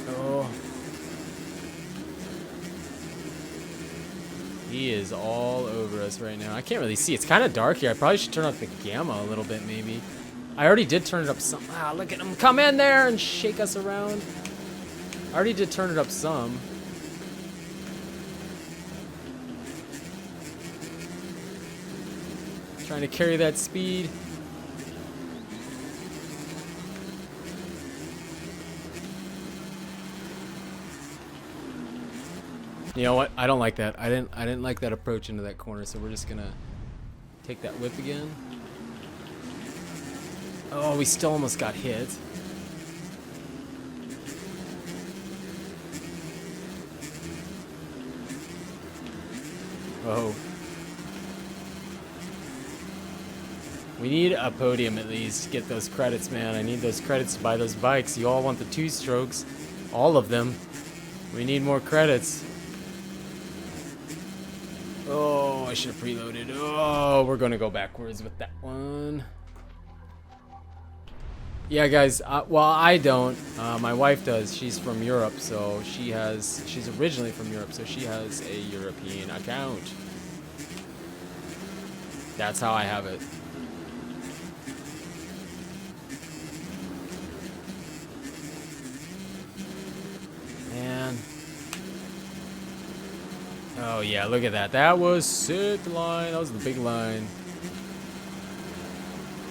Oh. He is all over us right now. I can't really see. It's kind of dark here. I probably should turn up the gamma a little bit, maybe. I already did turn it up some. Ah, look at him come in there and shake us around. I already did turn it up some. Trying to carry that speed. You know what? I don't like that. I didn't like that approach into that corner, so we're just gonna take that whip again. Oh, we still almost got hit. Oh. We need a podium at least to get those credits, man. I need those credits to buy those bikes. You all want the 2-strokes. All of them. We need more credits. Oh, I should have preloaded. Oh, we're going to go backwards with that one. Yeah, guys. Well, I don't. My wife does. She's from Europe, so she's originally from Europe, so she has a European account. That's how I have it. Man. Oh, yeah, look at that. That was sick line. That was the big line.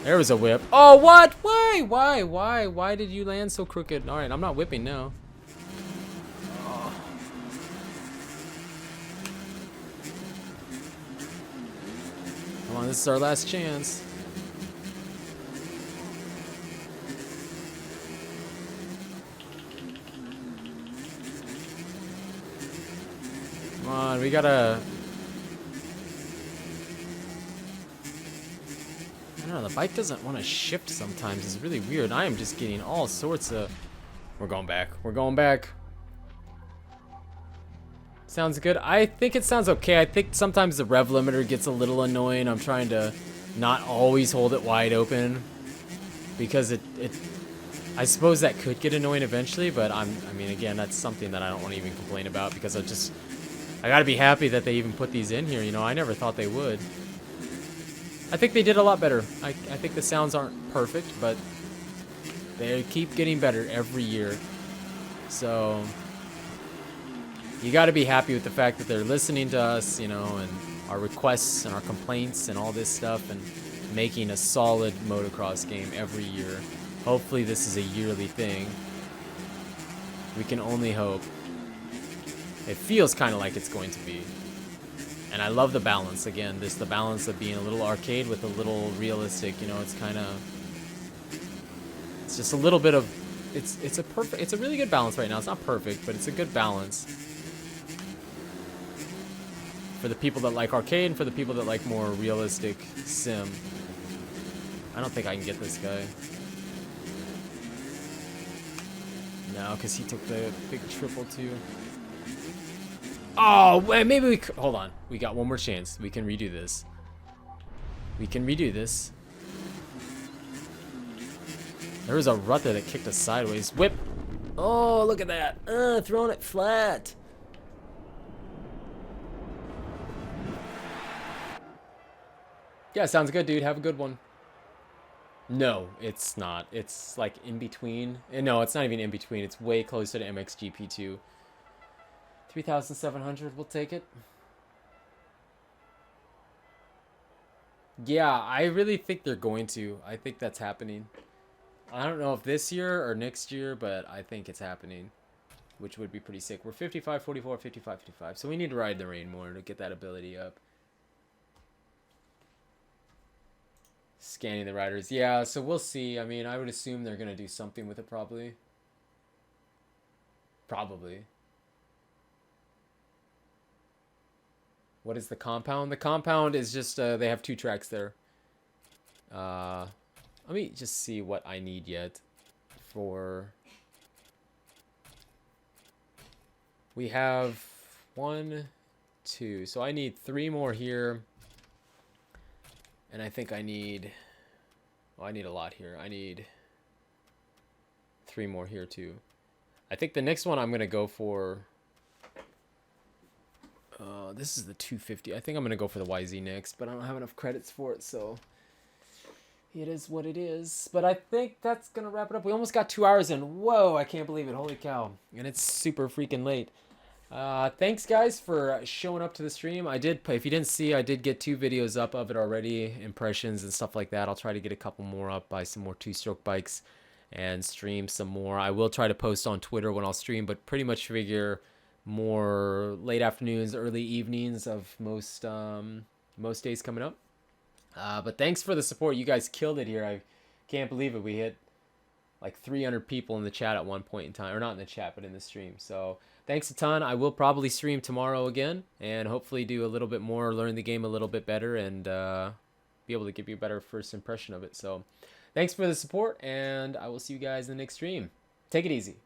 There was a whip. Oh, what? Why? Why did you land so crooked? All right, I'm not whipping now. Oh. Come on, this is our last chance. Come on, we gotta... I don't know, the bike doesn't want to shift sometimes. It's really weird. I am just getting all sorts of... We're going back. We're going back. Sounds good. I think it sounds okay. I think sometimes the rev limiter gets a little annoying. I'm trying to not always hold it wide open. Because I suppose that could get annoying eventually, but I mean, again, that's something that I don't want to even complain about because I gotta be happy that they even put these in here. You know, I never thought they would. I think they did a lot better. I think the sounds aren't perfect, but they keep getting better every year. So you got to be happy with the fact that they're listening to us, you know, and our requests and our complaints and all this stuff and making a solid motocross game every year. Hopefully this is a yearly thing. We can only hope. It feels kind of like it's going to be. And I love the balance. Again, the balance of being a little arcade with a little realistic. You know, it's kind of, it's just a little bit of, it's a really good balance right now. It's not perfect, but it's a good balance for the people that like arcade and for the people that like more realistic sim. I don't think I can get this guy. No, because he took the big triple too. Oh, wait, maybe we could. Hold on. We got one more chance. We can redo this. We can redo this. There was a rut there that kicked us sideways. Whip. Oh, look at that. Throwing it flat. Yeah, sounds good, dude. Have a good one. No, it's not. It's like in between. No, it's not even in between. It's way closer to MXGP2. 3,700, we'll take it. Yeah, I really think they're going to. I think that's happening. I don't know if this year or next year, but I think it's happening, which would be pretty sick. We're 55, 44, 55, 55. So we need to ride the rain more to get that ability up. Scanning the riders. Yeah, so we'll see. I mean, I would assume they're going to do something with it probably. Probably. What is the compound? The compound is just, they have 2 tracks there. Let me just see what I need yet for... We have 1, 2. So I need 3 more here. And I think I need... Well, I need a lot here. I need 3 more here too. I think the next one I'm going to go for... this is the 250. I think I'm going to go for the YZ next, but I don't have enough credits for it, so... It is what it is. But I think that's going to wrap it up. We almost got 2 hours in. Whoa, I can't believe it. Holy cow. And it's super freaking late. Thanks, guys, for showing up to the stream. I did, if you didn't see, I did get 2 videos up of it already. Impressions and stuff like that. I'll try to get a couple more up, buy some more 2-stroke bikes, and stream some more. I will try to post on Twitter when I'll stream, but pretty much figure more late afternoons, early evenings of most days coming up. But thanks for the support. You guys killed it here. I can't believe it. We hit like 300 people in the chat at one point in time. Or not in the chat, but in the stream. So thanks a ton. I will probably stream tomorrow again. And hopefully do a little bit more, learn the game a little bit better. And be able to give you a better first impression of it. So thanks for the support. And I will see you guys in the next stream. Take it easy.